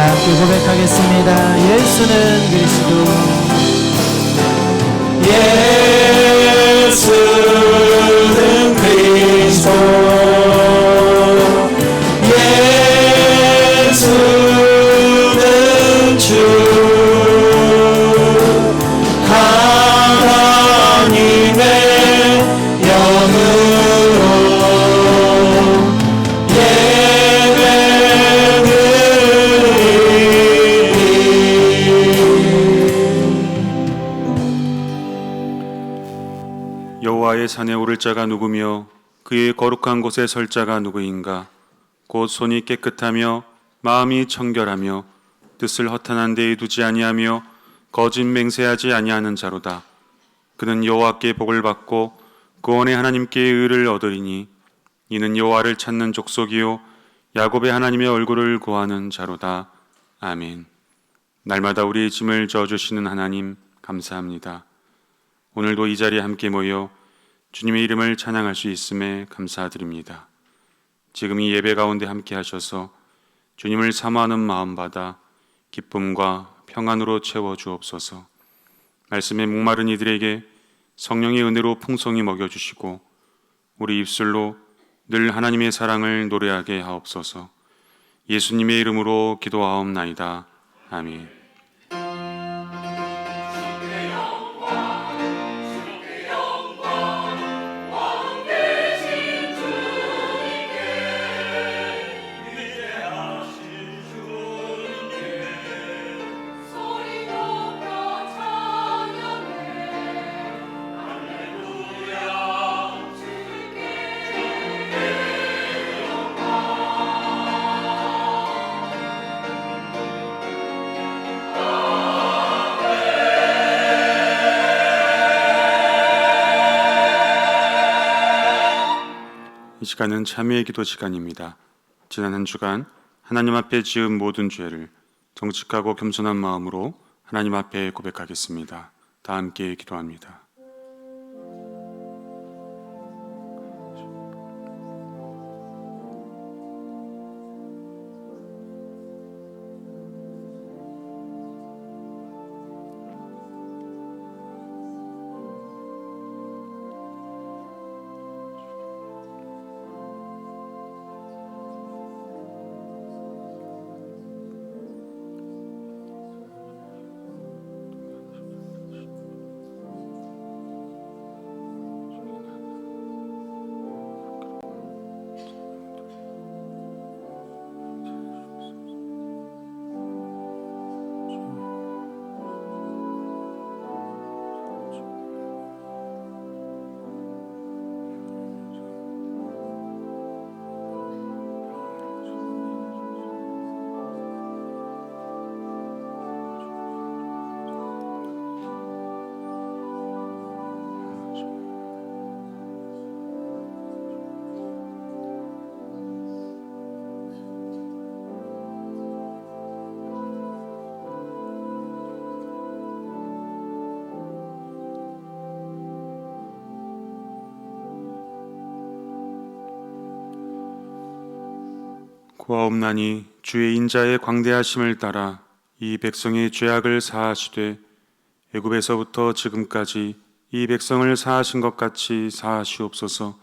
함께 고백하겠습니다. 예수는 그리스도, 예수는 그리스도, 예수는 주, 하나님의 영으로 여호와의 산에 오를 자가 누구며 그의 거룩한 곳에 설 자가 누구인가? 곧 손이 깨끗하며 마음이 청결하며 뜻을 허탄한 데에 두지 아니하며 거짓 맹세하지 아니하는 자로다. 그는 여호와께 복을 받고 구원의 하나님께 의를 얻으리니 이는 여호와를 찾는 족속이요 야곱의 하나님의 얼굴을 구하는 자로다. 아멘. 날마다 우리의 짐을 져주시는 하나님 감사합니다. 오늘도 이 자리에 함께 모여 주님의 이름을 찬양할 수 있음에 감사드립니다. 지금 이 예배 가운데 함께 하셔서 주님을 사모하는 마음 받아 기쁨과 평안으로 채워 주옵소서. 말씀에 목마른 이들에게 성령의 은혜로 풍성히 먹여주시고 우리 입술로 늘 하나님의 사랑을 노래하게 하옵소서. 예수님의 이름으로 기도하옵나이다. 아멘. 이 시간은 참회의 기도 시간입니다. 지난 한 주간 하나님 앞에 지은 모든 죄를 정직하고 겸손한 마음으로 하나님 앞에 고백하겠습니다. 다 함께 기도합니다. 구하옵나니 주의 인자의 광대하심을 따라 이 백성의 죄악을 사하시되 애굽에서부터 지금까지 이 백성을 사하신 것 같이 사하시옵소서.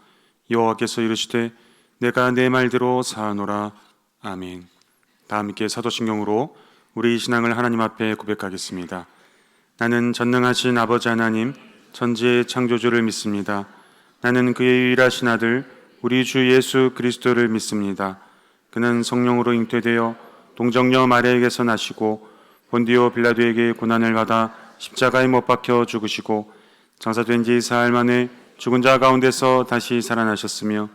여호와께서 이르시되 내가 내 말대로 사하노라. 아멘. 다 함께 사도신경으로 우리 신앙을 하나님 앞에 고백하겠습니다. 나는 전능하신 아버지 하나님 천지의 창조주를 믿습니다. 나는 그의 유일하신 아들 우리 주 예수 그리스도를 믿습니다. 그는 성령으로 잉태되어 동정녀 마리아에게서 나시고 본디오 빌라도에게 고난을 받아 십자가에 못 박혀 죽으시고 장사된 지 사흘 만에 죽은 자 가운데서 다시 살아나셨으며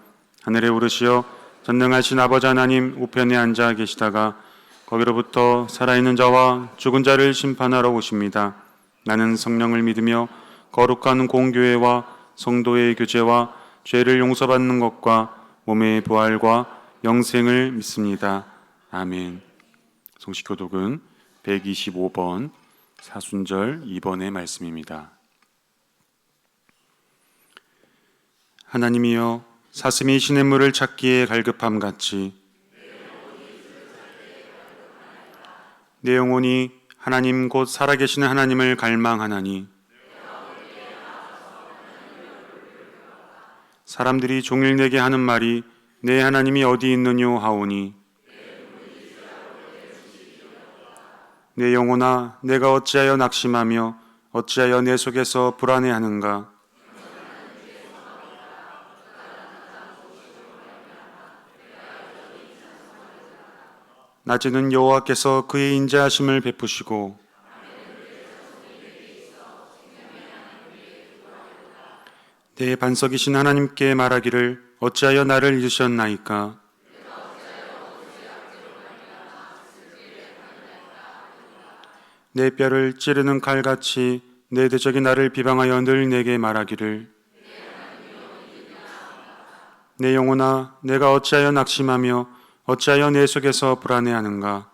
하늘에 오르시어 전능하신 아버지 하나님 우편에 앉아 계시다가 거기로부터 살아있는 자와 죽은 자를 심판하러 오십니다. 나는 성령을 믿으며 거룩한 공교회와 성도의 교제와 죄를 용서받는 것과 몸의 부활과 영생을 믿습니다. 아멘. 성식교독은 125번 사순절 2번의 말씀입니다. 하나님이여 사슴이 시냇물을 찾기에 갈급함같이 내 영혼이 하나님 곧 살아계시는 하나님을 갈망하나니 사람들이 종일 내게 하는 말이 내 하나님이 어디 있느뇨 하오니 내 영혼아 내가 어찌하여 낙심하며 어찌하여 내 속에서 불안해하는가. 낮에는 여호와께서 그의 인자하심을 베푸시고 내 반석이신 하나님께 말하기를 어찌하여 나를 잊으셨나이까. 내 뼈를 찌르는 칼같이 내 대적이 나를 비방하여 늘 내게 말하기를 내 영혼아 내가 어찌하여 낙심하며 어찌하여 내 속에서 불안해하는가.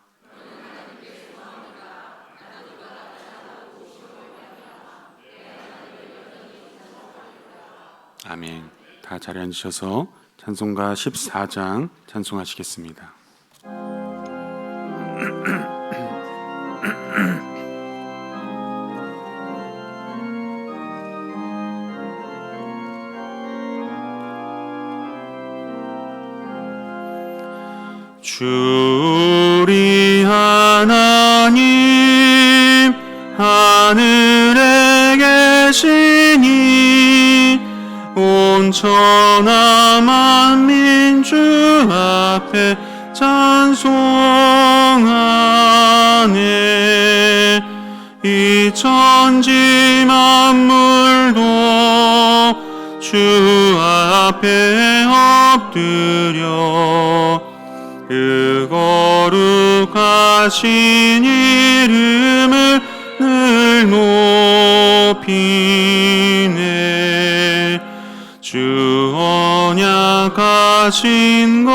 아멘. 다 자리에 앉으셔서 찬송가 14장 찬송하시겠습니다. 주리 하나님 하늘에 계시니 온 천하 만민 주 앞에 찬송하네. 이 천지 만물도 주 앞에 엎드려 그 거룩하신 이름을 늘 높이네. 주 언약하신 것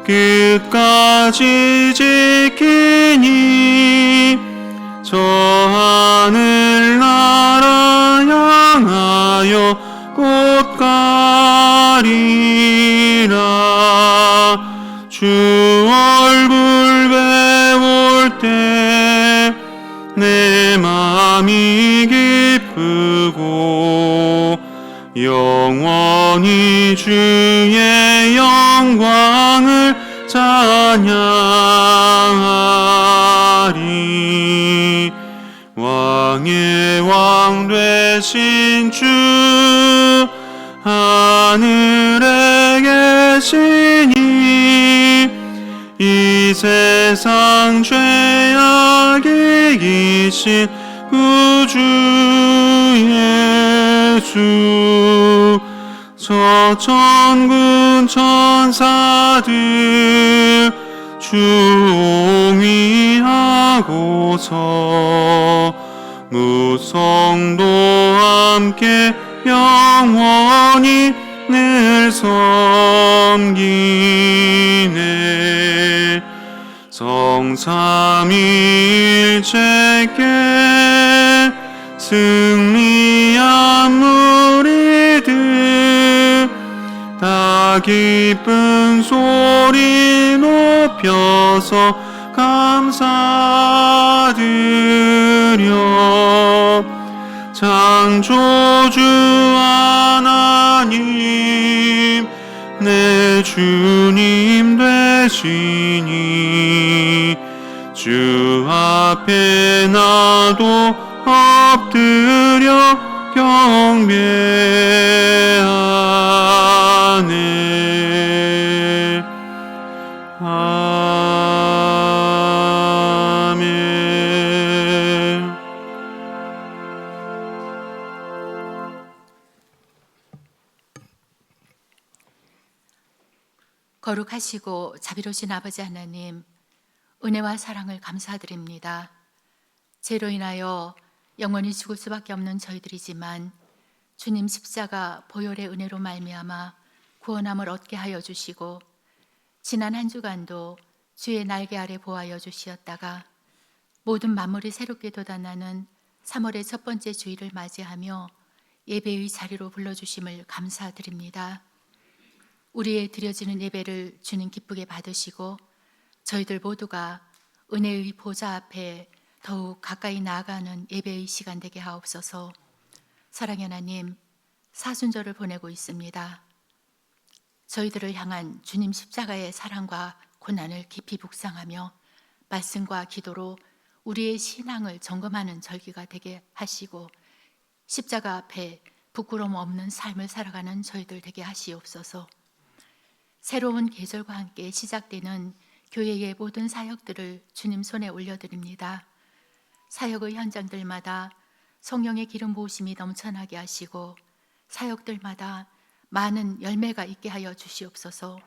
끝까지 지키니 저 하늘 나라 향하여 곧 가리라. 주 얼굴 배울 때 내 맘이 기쁘고 영원히 주의 영광을 찬양하리. 왕의 왕 되신 주 하늘에 계시니 이 세상 죄악이 이기신 구주 예수 저 천군 천사들 주옹위하고서 무성도 함께 영원히 늘 섬기네. 성삼위일체께 승리한 무리들 다 기쁜 소리 높여서 감사드려. 창조주 하나님 내 주님 되시니 주 앞에 나도 엎드려 경배하네. 아멘. 거룩하시고 자비로우신 아버지 하나님, 은혜와 사랑을 감사드립니다. 죄로 인하여 영원히 죽을 수밖에 없는 저희들이지만 주님 십자가 보혈의 은혜로 말미암아 구원함을 얻게 하여 주시고 지난 한 주간도 주의 날개 아래 보하여 주시었다가 모든 만물이 새롭게 돋아나는 3월의 첫 번째 주일을 맞이하며 예배의 자리로 불러주심을 감사드립니다. 우리의 드려지는 예배를 주님 기쁘게 받으시고 저희들 모두가 은혜의 보좌 앞에 더욱 가까이 나아가는 예배의 시간 되게 하옵소서. 사랑의 하나님, 사순절을 보내고 있습니다. 저희들을 향한 주님 십자가의 사랑과 고난을 깊이 묵상하며 말씀과 기도로 우리의 신앙을 점검하는 절기가 되게 하시고 십자가 앞에 부끄러움 없는 삶을 살아가는 저희들 되게 하시옵소서. 새로운 계절과 함께 시작되는 교회의 모든 사역들을 주님 손에 올려드립니다. 사역의 현장들마다 성령의 기름 부으심이 넘쳐나게 하시고 사역들마다 많은 열매가 있게 하여 주시옵소서.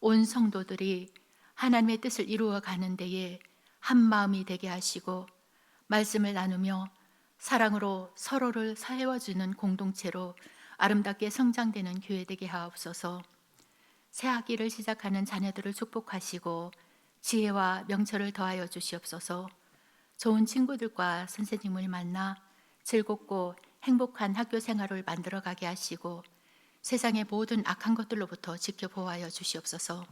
온 성도들이 하나님의 뜻을 이루어 가는 데에 한 마음이 되게 하시고 말씀을 나누며 사랑으로 서로를 세워주는 공동체로 아름답게 성장되는 교회 되게 하옵소서. 새 학기를 시작하는 자녀들을 축복하시고 지혜와 명철을 더하여 주시옵소서. 좋은 친구들과 선생님을 만나 즐겁고 행복한 학교 생활을 만들어가게 하시고 세상의 모든 악한 것들로부터 지켜보호하여 주시옵소서.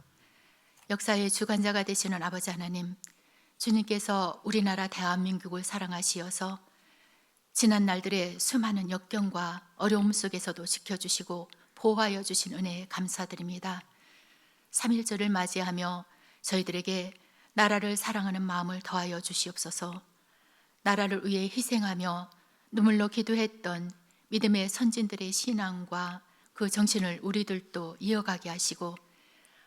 역사의 주관자가 되시는 아버지 하나님, 주님께서 우리나라 대한민국을 사랑하시어서 지난 날들의 수많은 역경과 어려움 속에서도 지켜주시고 보호하여 주신 은혜에 감사드립니다. 3.1절을 맞이하며 저희들에게 나라를 사랑하는 마음을 더하여 주시옵소서. 나라를 위해 희생하며 눈물로 기도했던 믿음의 선진들의 신앙과 그 정신을 우리들도 이어가게 하시고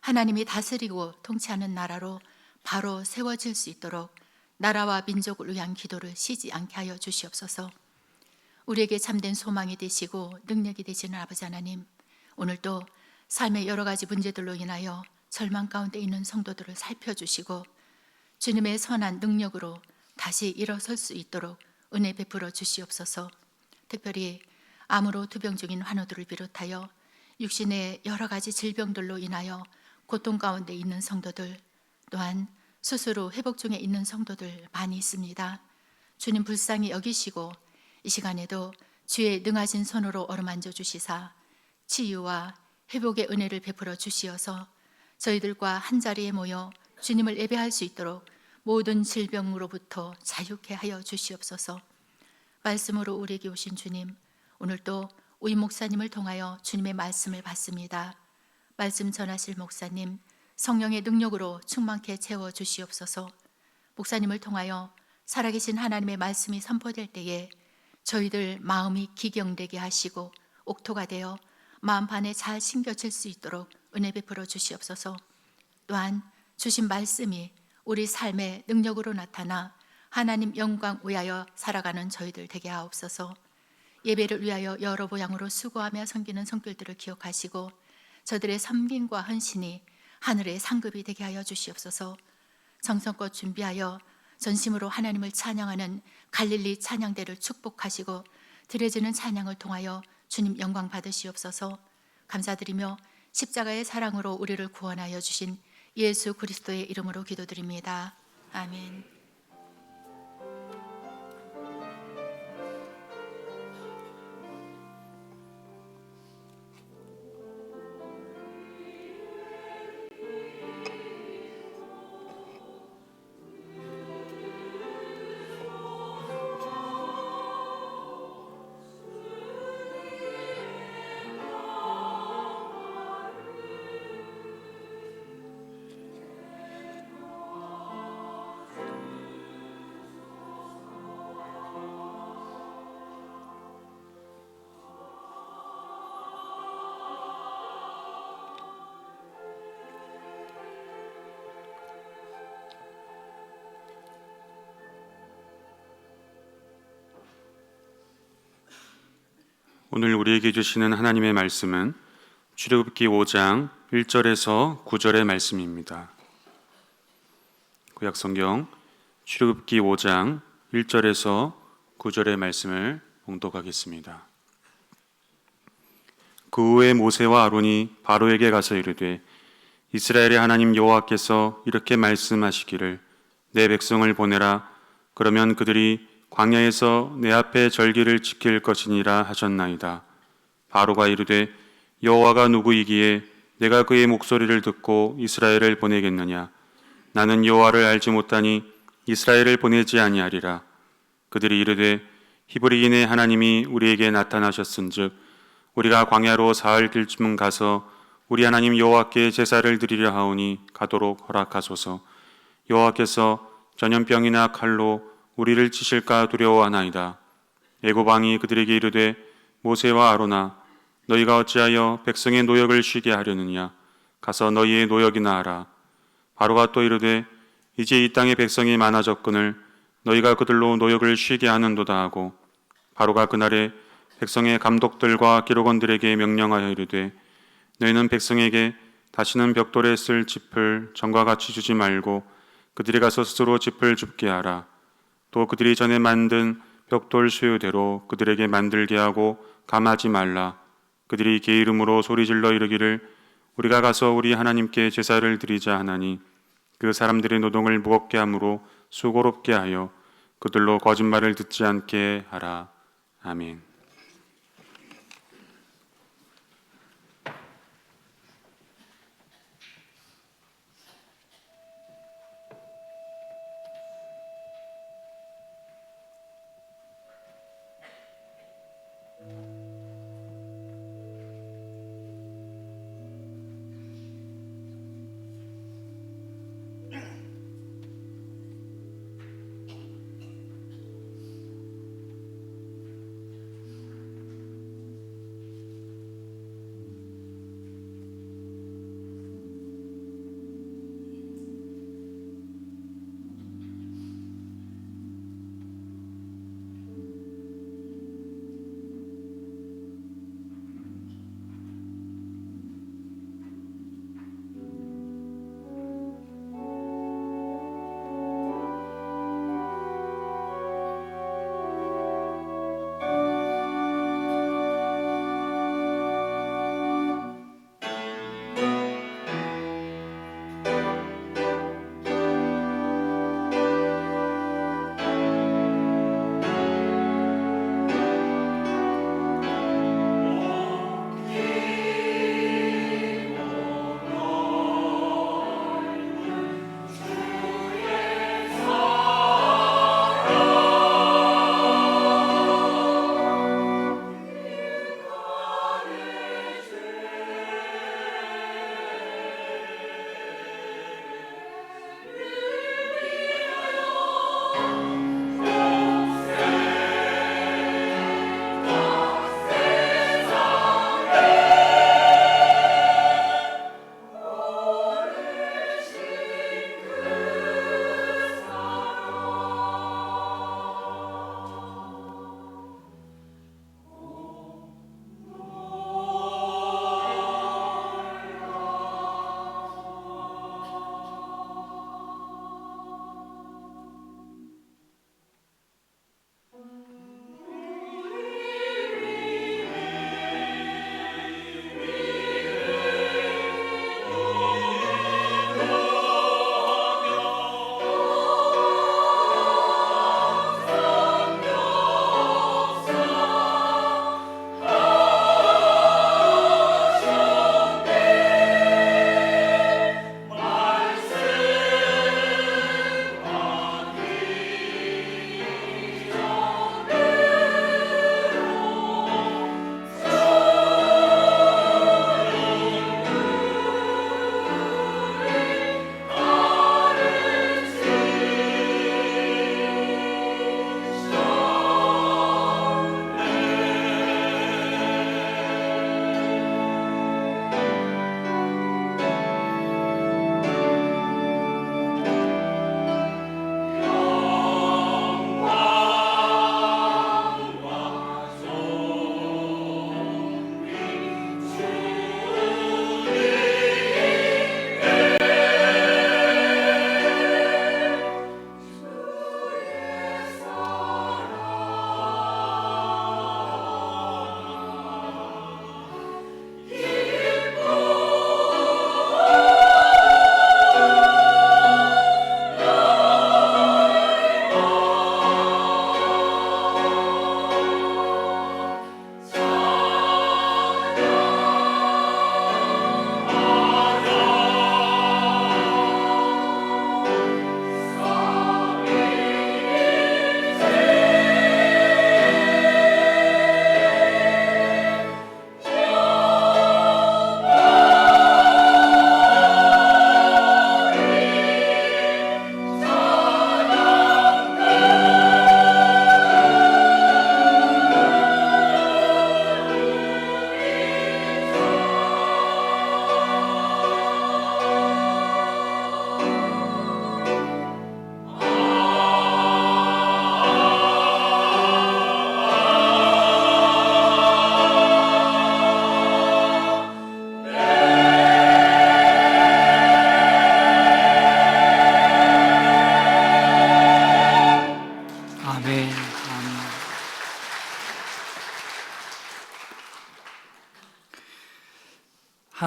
하나님이 다스리고 통치하는 나라로 바로 세워질 수 있도록 나라와 민족을 위한 기도를 쉬지 않게 하여 주시옵소서. 우리에게 참된 소망이 되시고 능력이 되시는 아버지 하나님, 오늘도 삶의 여러 가지 문제들로 인하여 절망 가운데 있는 성도들을 살펴주시고 주님의 선한 능력으로 다시 일어설 수 있도록 은혜 베풀어 주시옵소서. 특별히 암으로 투병 중인 환우들을 비롯하여 육신의 여러 가지 질병들로 인하여 고통 가운데 있는 성도들, 또한 수술 후 회복 중에 있는 성도들 많이 있습니다. 주님 불쌍히 여기시고 이 시간에도 주의 능하신 손으로 어루만져 주시사 치유와 회복의 은혜를 베풀어 주시어서 저희들과 한자리에 모여 주님을 예배할 수 있도록 모든 질병으로부터 자유케 하여 주시옵소서. 말씀으로 우리에게 오신 주님, 오늘도 우리 목사님을 통하여 주님의 말씀을 받습니다. 말씀 전하실 목사님, 성령의 능력으로 충만케 채워 주시옵소서. 목사님을 통하여 살아계신 하나님의 말씀이 선포될 때에 저희들 마음이 기경되게 하시고 옥토가 되어 마음판에 잘 심겨질 수 있도록 은혜 베풀어 주시옵소서. 또한 주신 말씀이 우리 삶의 능력으로 나타나 하나님 영광 위하여 살아가는 저희들 되게 하옵소서. 예배를 위하여 여러 모양으로 수고하며 섬기는 성길들을 기억하시고 저들의 섬김과 헌신이 하늘의 상급이 되게 하여 주시옵소서. 정성껏 준비하여 전심으로 하나님을 찬양하는 갈릴리 찬양대를 축복하시고 드려지는 찬양을 통하여 주님 영광 받으시옵소서. 감사드리며 십자가의 사랑으로 우리를 구원하여 주신 예수 그리스도의 이름으로 기도드립니다. 아멘. 오늘 우리에게 주시는 하나님의 말씀은 출애굽기 5장 1절에서 9절의 말씀입니다. 구약성경 출애굽기 5장 1절에서 9절의 말씀을 봉독하겠습니다. 그 후에 모세와 아론이 바로에게 가서 이르되 이스라엘의 하나님 여호와께서 이렇게 말씀하시기를 내 백성을 보내라. 그러면 그들이 광야에서 내 앞에 절기를 지킬 것이니라 하셨나이다. 바로가 이르되 여호와가 누구이기에 내가 그의 목소리를 듣고 이스라엘을 보내겠느냐. 나는 여호와를 알지 못하니 이스라엘을 보내지 아니하리라. 그들이 이르되 히브리인의 하나님이 우리에게 나타나셨은즉 우리가 광야로 사흘 길쯤 가서 우리 하나님 여호와께 제사를 드리려 하오니 가도록 허락하소서. 여호와께서 전염병이나 칼로 우리를 치실까 두려워하나이다. 애굽 왕이 그들에게 이르되 모세와 아로나 너희가 어찌하여 백성의 노역을 쉬게 하려느냐. 가서 너희의 노역이나 하라. 바로가 또 이르되 이제 이 땅의 백성이 많아졌거늘 너희가 그들로 노역을 쉬게 하는도다 하고, 바로가 그날에 백성의 감독들과 기록원들에게 명령하여 이르되 너희는 백성에게 다시는 벽돌에 쓸 짚을 전과 같이 주지 말고 그들이 가서 스스로 짚을 줍게 하라. 또 그들이 전에 만든 벽돌 수요대로 그들에게 만들게 하고 감하지 말라. 그들이 개 이름으로 소리질러 이르기를 우리가 가서 우리 하나님께 제사를 드리자 하나니 그 사람들의 노동을 무겁게 함으로 수고롭게 하여 그들로 거짓말을 듣지 않게 하라. 아멘.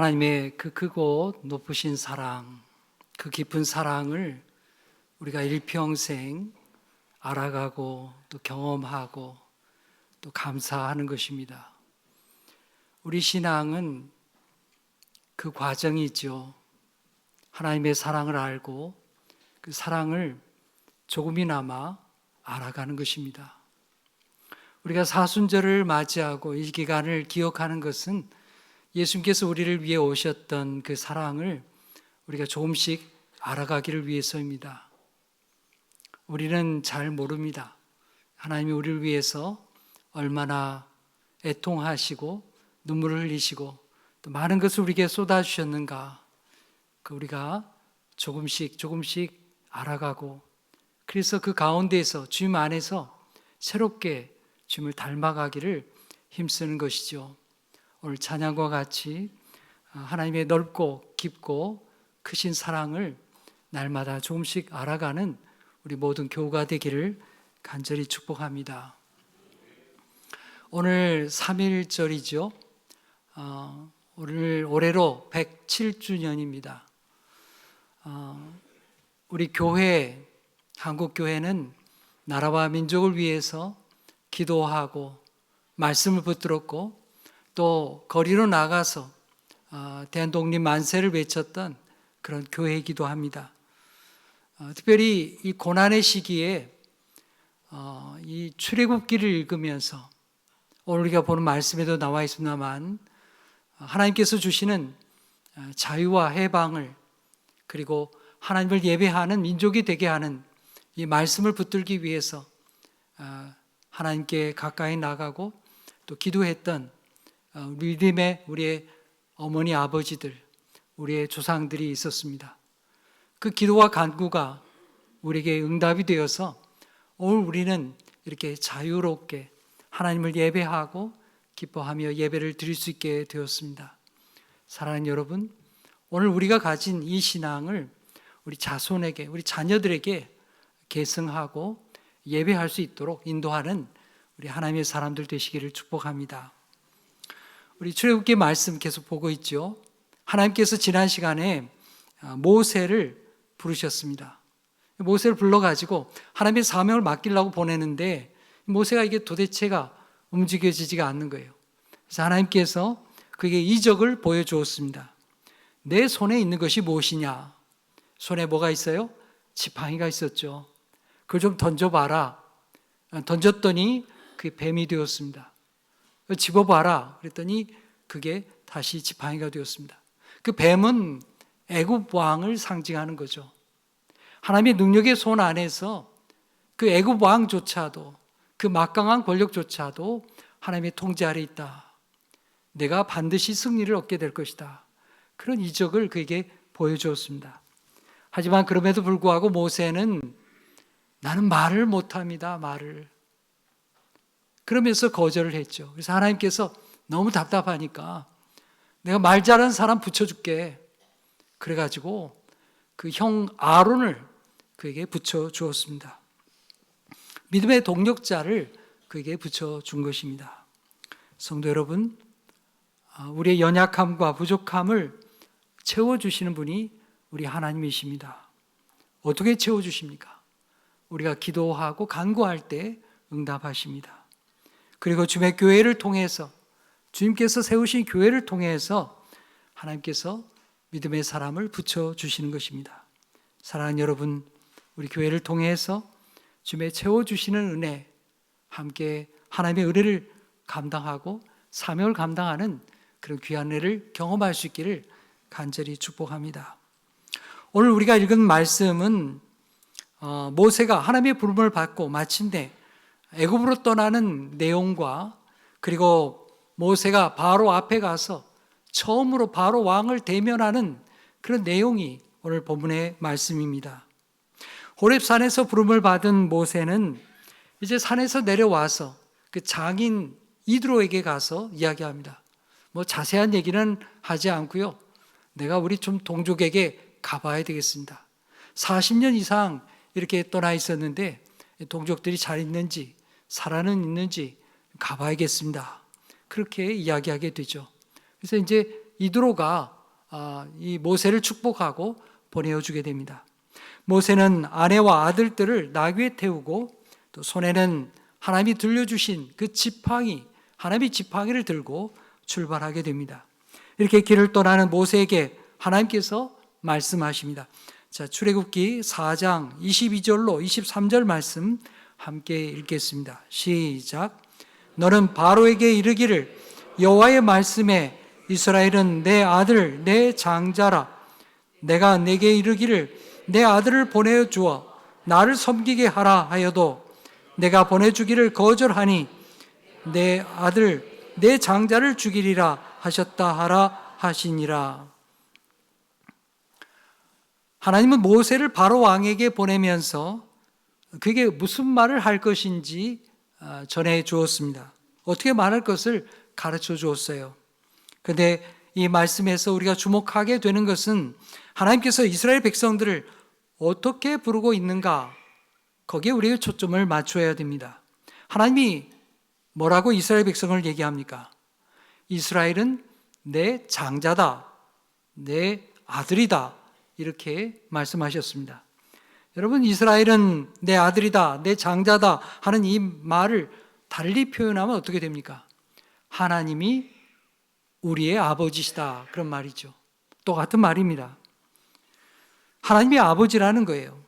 하나님의 그 크고 높으신 사랑, 그 깊은 사랑을 우리가 일평생 알아가고 또 경험하고 또 감사하는 것입니다. 우리 신앙은 그 과정이죠. 하나님의 사랑을 알고 그 사랑을 조금이나마 알아가는 것입니다. 우리가 사순절을 맞이하고 이 기간을 기억하는 것은 예수님께서 우리를 위해 오셨던 그 사랑을 우리가 조금씩 알아가기를 위해서입니다. 우리는 잘 모릅니다. 하나님이 우리를 위해서 얼마나 애통하시고 눈물을 흘리시고 또 많은 것을 우리에게 쏟아주셨는가, 우리가 조금씩 알아가고, 그래서 그 가운데에서 주님 안에서 새롭게 주님을 닮아가기를 힘쓰는 것이죠. 오늘 찬양과 같이 하나님의 넓고 깊고 크신 사랑을 날마다 조금씩 알아가는 우리 모든 교우가 되기를 간절히 축복합니다. 오늘 3.1절이죠. 오늘 올해로 107주년입니다. 우리 교회, 한국교회는 나라와 민족을 위해서 기도하고 말씀을 붙들었고 또 거리로 나가서 대한독립 만세를 외쳤던 그런 교회이기도 합니다. 특별히 이 고난의 시기에 이 출애굽기를 읽으면서 오늘 우리가 보는 말씀에도 나와 있습니다만 하나님께서 주시는 자유와 해방을, 그리고 하나님을 예배하는 민족이 되게 하는 이 말씀을 붙들기 위해서 하나님께 가까이 나가고 또 기도했던 믿음의 우리의 어머니 아버지들, 우리의 조상들이 있었습니다. 그 기도와 간구가 우리에게 응답이 되어서 오늘 우리는 이렇게 자유롭게 하나님을 예배하고 기뻐하며 예배를 드릴 수 있게 되었습니다. 사랑하는 여러분, 오늘 우리가 가진 이 신앙을 우리 자손에게, 우리 자녀들에게 계승하고 예배할 수 있도록 인도하는 우리 하나님의 사람들 되시기를 축복합니다. 우리 출애굽기 말씀 계속 보고 있죠. 하나님께서 지난 시간에 모세를 부르셨습니다. 모세를 불러가지고 하나님의 사명을 맡기려고 보내는데 모세가 이게 도대체가 움직여지지가 않는 거예요. 그래서 하나님께서 그에게 이적을 보여주었습니다. 내 손에 있는 것이 무엇이냐? 손에 뭐가 있어요? 지팡이가 있었죠. 그걸 좀 던져봐라. 던졌더니 그게 뱀이 되었습니다. 집어봐라. 그랬더니 그게 다시 지팡이가 되었습니다. 그 뱀은 애굽 왕을 상징하는 거죠. 하나님의 능력의 손 안에서 그 애굽 왕조차도, 그 막강한 권력조차도 하나님의 통제 아래 있다. 내가 반드시 승리를 얻게 될 것이다. 그런 이적을 그에게 보여주었습니다. 하지만 그럼에도 불구하고 모세는 나는 말을 못합니다. 말을. 그러면서 거절을 했죠. 그래서 하나님께서 너무 답답하니까 내가 말 잘하는 사람 붙여줄게. 그래가지고 그 형 아론을 그에게 붙여주었습니다. 믿음의 동력자를 그에게 붙여준 것입니다. 성도 여러분, 우리의 연약함과 부족함을 채워주시는 분이 우리 하나님이십니다. 어떻게 채워주십니까? 우리가 기도하고 간구할 때 응답하십니다. 그리고 주님의 교회를 통해서, 주님께서 세우신 교회를 통해서 하나님께서 믿음의 사람을 붙여주시는 것입니다. 사랑하는 여러분, 우리 교회를 통해서 주님의 채워주시는 은혜, 함께 하나님의 은혜를 감당하고 사명을 감당하는 그런 귀한 은혜를 경험할 수 있기를 간절히 축복합니다. 오늘 우리가 읽은 말씀은 모세가 하나님의 부름을 받고 마침내 애굽으로 떠나는 내용과, 그리고 모세가 바로 앞에 가서 처음으로 바로 왕을 대면하는 그런 내용이 오늘 본문의 말씀입니다. 호렙산에서 부름을 받은 모세는 이제 산에서 내려와서 그 장인 이드로에게 가서 이야기합니다. 뭐 자세한 얘기는 하지 않고요. 내가 우리 좀 동족에게 가봐야 되겠습니다. 40년 이상 이렇게 떠나 있었는데 동족들이 잘 있는지 살아는 있는지 가봐야겠습니다. 그렇게 이야기하게 되죠. 그래서 이제 이드로가 이 모세를 축복하고 보내어주게 됩니다. 모세는 아내와 아들들을 나귀에 태우고 또 손에는 하나님이 들려주신 그 지팡이, 하나님의 지팡이를 들고 출발하게 됩니다. 이렇게 길을 떠나는 모세에게 하나님께서 말씀하십니다. 자, 출애굽기 4장 22절로 23절 말씀 함께 읽겠습니다. 시작. 너는 바로에게 이르기를 여호와의 말씀에 이스라엘은 내 아들 내 장자라. 내가 내게 이르기를 내 아들을 보내어 주어 나를 섬기게 하라 하여도 내가 보내주기를 거절하니 내 아들 내 장자를 죽이리라 하셨다 하라 하시니라. 하나님은 모세를 바로 왕에게 보내면서 그게 무슨 말을 할 것인지 전해 주었습니다. 어떻게 말할 것을 가르쳐 주었어요. 그런데 이 말씀에서 우리가 주목하게 되는 것은 하나님께서 이스라엘 백성들을 어떻게 부르고 있는가, 거기에 우리가 초점을 맞춰야 됩니다. 하나님이 뭐라고 이스라엘 백성을 얘기합니까? 이스라엘은 내 장자다, 내 아들이다, 이렇게 말씀하셨습니다. 여러분, 이스라엘은 내 아들이다, 내 장자다 하는 이 말을 달리 표현하면 어떻게 됩니까? 하나님이 우리의 아버지시다, 그런 말이죠. 똑같은 말입니다. 하나님이 아버지라는 거예요.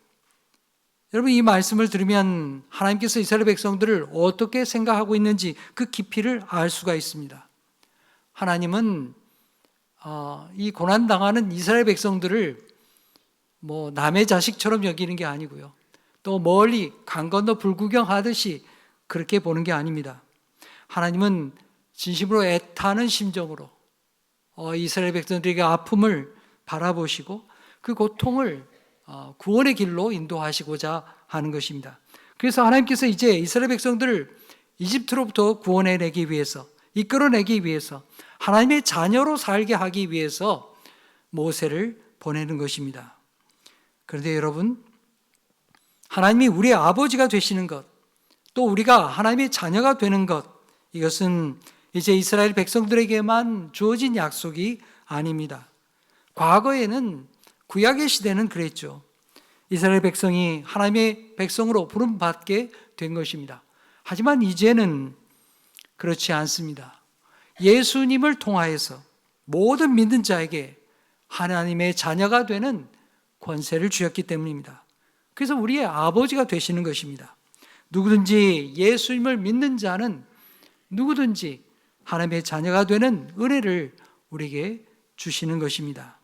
여러분, 이 말씀을 들으면 하나님께서 이스라엘 백성들을 어떻게 생각하고 있는지 그 깊이를 알 수가 있습니다. 하나님은 이 고난당하는 이스라엘 백성들을 남의 자식처럼 여기는 게 아니고요, 또 멀리 강 건너 불구경하듯이 그렇게 보는 게 아닙니다. 하나님은 진심으로 애타는 심정으로 이스라엘 백성들에게 아픔을 바라보시고 그 고통을 구원의 길로 인도하시고자 하는 것입니다. 그래서 하나님께서 이제 이스라엘 백성들을 이집트로부터 구원해내기 위해서, 이끌어내기 위해서, 하나님의 자녀로 살게 하기 위해서 모세를 보내는 것입니다. 그런데 여러분, 하나님이 우리의 아버지가 되시는 것, 또 우리가 하나님의 자녀가 되는 것, 이것은 이제 이스라엘 백성들에게만 주어진 약속이 아닙니다. 과거에는, 구약의 시대는 그랬죠. 이스라엘 백성이 하나님의 백성으로 부름받게 된 것입니다. 하지만 이제는 그렇지 않습니다. 예수님을 통하여서 모든 믿는 자에게 하나님의 자녀가 되는 권세를 주셨기 때문입니다. 그래서 우리의 아버지가 되시는 것입니다. 누구든지 예수님을 믿는 자는 누구든지 하나님의 자녀가 되는 은혜를 우리에게 주시는 것입니다.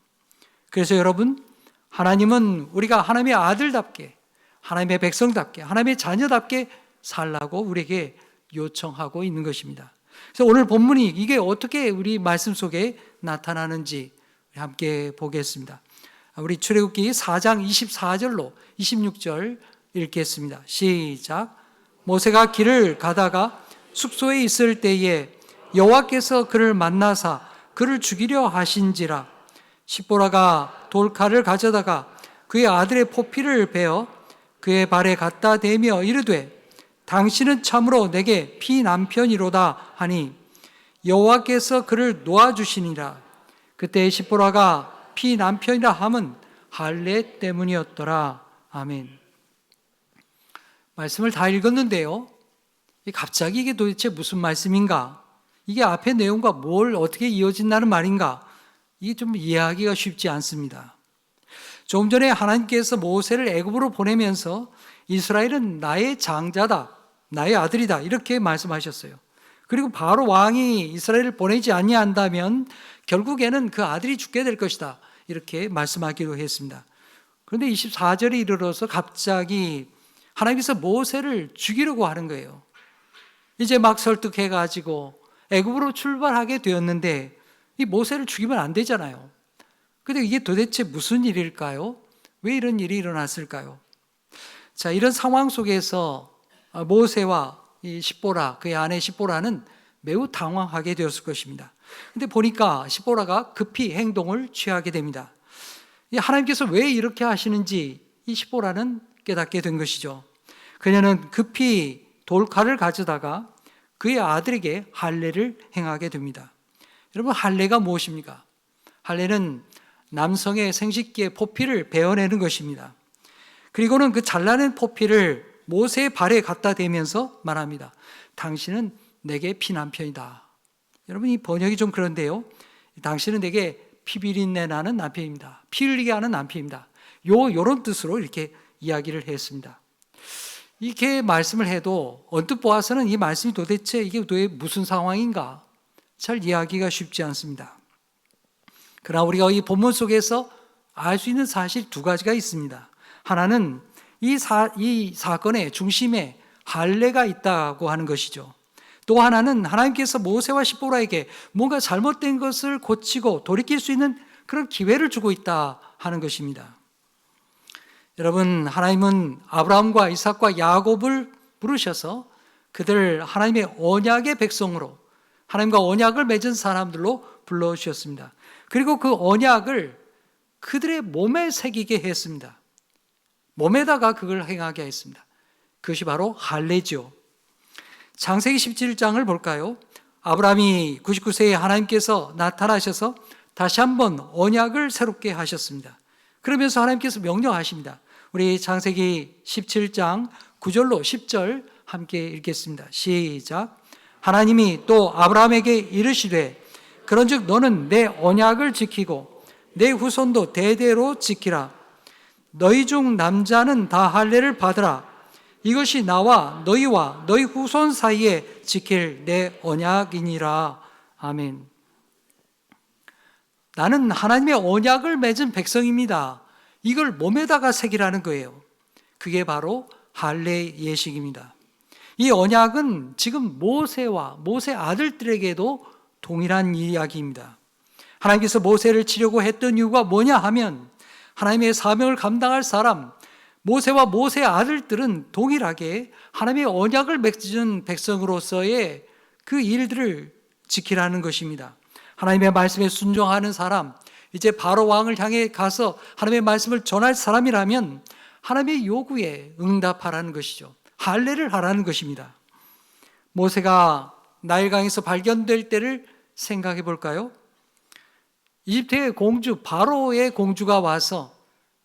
그래서 여러분, 하나님은 우리가 하나님의 아들답게, 하나님의 백성답게, 하나님의 자녀답게 살라고 우리에게 요청하고 있는 것입니다. 그래서 오늘 본문이 이게 어떻게 우리 말씀 속에 나타나는지 함께 보겠습니다. 우리 출애굽기 4장 24절로 26절 읽겠습니다. 시작. 모세가 길을 가다가 숙소에 있을 때에 여호와께서 그를 만나사 그를 죽이려 하신지라. 십보라가 돌칼을 가져다가 그의 아들의 포피를 베어 그의 발에 갖다 대며 이르되 당신은 참으로 내게 피남편이로다 하니 여호와께서 그를 놓아주시니라. 그때 십보라가 피남편이라 함은 할례 때문이었더라. 아멘. 말씀을 다 읽었는데요, 갑자기 이게 도대체 무슨 말씀인가? 이게 앞의 내용과 뭘 어떻게 이어진다는 말인가? 이게 좀 이해하기가 쉽지 않습니다. 조금 전에 하나님께서 모세를 애굽으로 보내면서 이스라엘은 나의 장자다, 나의 아들이다, 이렇게 말씀하셨어요. 그리고 바로 왕이 이스라엘을 보내지 아니한다면 결국에는 그 아들이 죽게 될 것이다, 이렇게 말씀하기도 했습니다. 그런데 24절에 이르러서 갑자기 하나님께서 모세를 죽이려고 하는 거예요. 이제 막 설득해가지고 애굽으로 출발하게 되었는데 이 모세를 죽이면 안 되잖아요. 그런데 이게 도대체 무슨 일일까요? 왜 이런 일이 일어났을까요? 자, 이런 상황 속에서 모세와 이 십보라, 그의 아내 십보라는 매우 당황하게 되었을 것입니다. 근데 보니까 십보라가 급히 행동을 취하게 됩니다. 하나님께서 왜 이렇게 하시는지 이 십보라는 깨닫게 된 것이죠. 그녀는 급히 돌칼을 가져다가 그의 아들에게 할례를 행하게 됩니다. 여러분, 할례가 무엇입니까? 할례는 남성의 생식기의 포피를 베어내는 것입니다. 그리고는 그 잘라낸 포피를 모세의 발에 갖다 대면서 말합니다. 당신은 내게 피남편이다. 여러분, 이 번역이 좀 그런데요. 당신은 내게 피비린내 나는 남편입니다. 피 흘리게 하는 남편입니다. 요런 뜻으로 이렇게 이야기를 했습니다. 이렇게 말씀을 해도 언뜻 보아서는 이 말씀이 도대체 이게 무슨 상황인가 잘 이해하기가 쉽지 않습니다. 그러나 우리가 이 본문 속에서 알 수 있는 사실 두 가지가 있습니다. 하나는 이 사건의 중심에 할례가 있다고 하는 것이죠. 또 하나는 하나님께서 모세와 시보라에게 뭔가 잘못된 것을 고치고 돌이킬 수 있는 그런 기회를 주고 있다 하는 것입니다. 여러분, 하나님은 아브라함과 이삭과 야곱을 부르셔서 그들 하나님의 언약의 백성으로, 하나님과 언약을 맺은 사람들로 불러주셨습니다. 그리고 그 언약을 그들의 몸에 새기게 했습니다. 몸에다가 그걸 행하게 했습니다. 그것이 바로 할례죠. 창세기 17장을 볼까요? 아브라함이 99세에 하나님께서 나타나셔서 다시 한번 언약을 새롭게 하셨습니다. 그러면서 하나님께서 명령하십니다. 우리 창세기 17장 9절로 10절 함께 읽겠습니다. 시작. 하나님이 또 아브라함에게 이르시되 그런즉 너는 내 언약을 지키고 내 후손도 대대로 지키라. 너희 중 남자는 다 할례를 받으라. 이것이 나와 너희와 너희 후손 사이에 지킬 내 언약이니라. 아멘. 나는 하나님의 언약을 맺은 백성입니다. 이걸 몸에다가 새기라는 거예요. 그게 바로 할례 예식입니다. 이 언약은 지금 모세와 모세 아들들에게도 동일한 이야기입니다. 하나님께서 모세를 치려고 했던 이유가 뭐냐 하면 하나님의 사명을 감당할 사람, 모세와 모세의 아들들은 동일하게 하나님의 언약을 맺은 백성으로서의 그 일들을 지키라는 것입니다. 하나님의 말씀에 순종하는 사람, 이제 바로 왕을 향해 가서 하나님의 말씀을 전할 사람이라면 하나님의 요구에 응답하라는 것이죠. 할례를 하라는 것입니다. 모세가 나일강에서 발견될 때를 생각해 볼까요? 이집트의 공주, 바로의 공주가 와서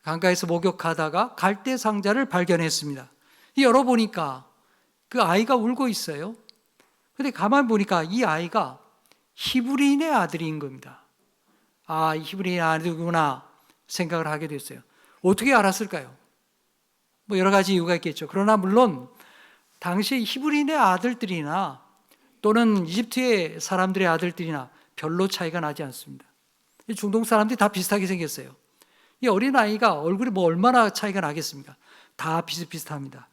강가에서 목욕하다가 갈대 상자를 발견했습니다. 열어보니까 그 아이가 울고 있어요. 그런데 가만 보니까 이 아이가 히브리인의 아들인 겁니다. 아, 히브리인의 아들이구나 생각을 하게 됐어요. 어떻게 알았을까요? 뭐 여러 가지 이유가 있겠죠. 그러나 물론 당시 히브리인의 아들들이나 또는 이집트의 사람들의 아들들이나 별로 차이가 나지 않습니다. 중동 사람들이 다 비슷하게 생겼어요. 이 어린아이가 얼굴이 뭐 얼마나 차이가 나겠습니까? 다 비슷비슷합니다.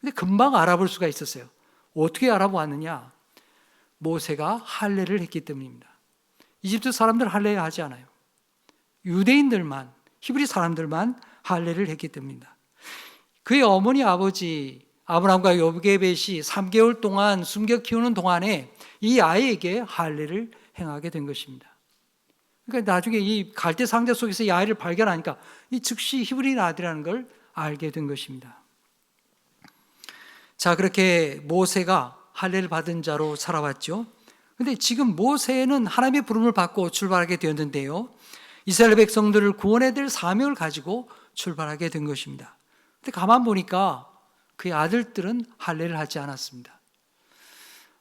근데 금방 알아볼 수가 있었어요. 어떻게 알아보았느냐? 모세가 할례를 했기 때문입니다. 이집트 사람들 할례 하지 않아요. 유대인들만, 히브리 사람들만 할례를 했기 때문입니다. 그의 어머니 아버지 아브라함과 요게벳이 3개월 동안 숨겨 키우는 동안에 이 아이에게 할례를 행하게 된 것입니다. 그러니까 나중에 이 갈대 상자 속에서 이 아이를 발견하니까 이 즉시 히브리인 아들이라는 걸 알게 된 것입니다. 자, 그렇게 모세가 할례를 받은 자로 살아왔죠. 그런데 지금 모세는 하나님의 부름을 받고 출발하게 되었는데요. 이스라엘 백성들을 구원해야 될 사명을 가지고 출발하게 된 것입니다. 근데 가만 보니까 그의 아들들은 할례를 하지 않았습니다.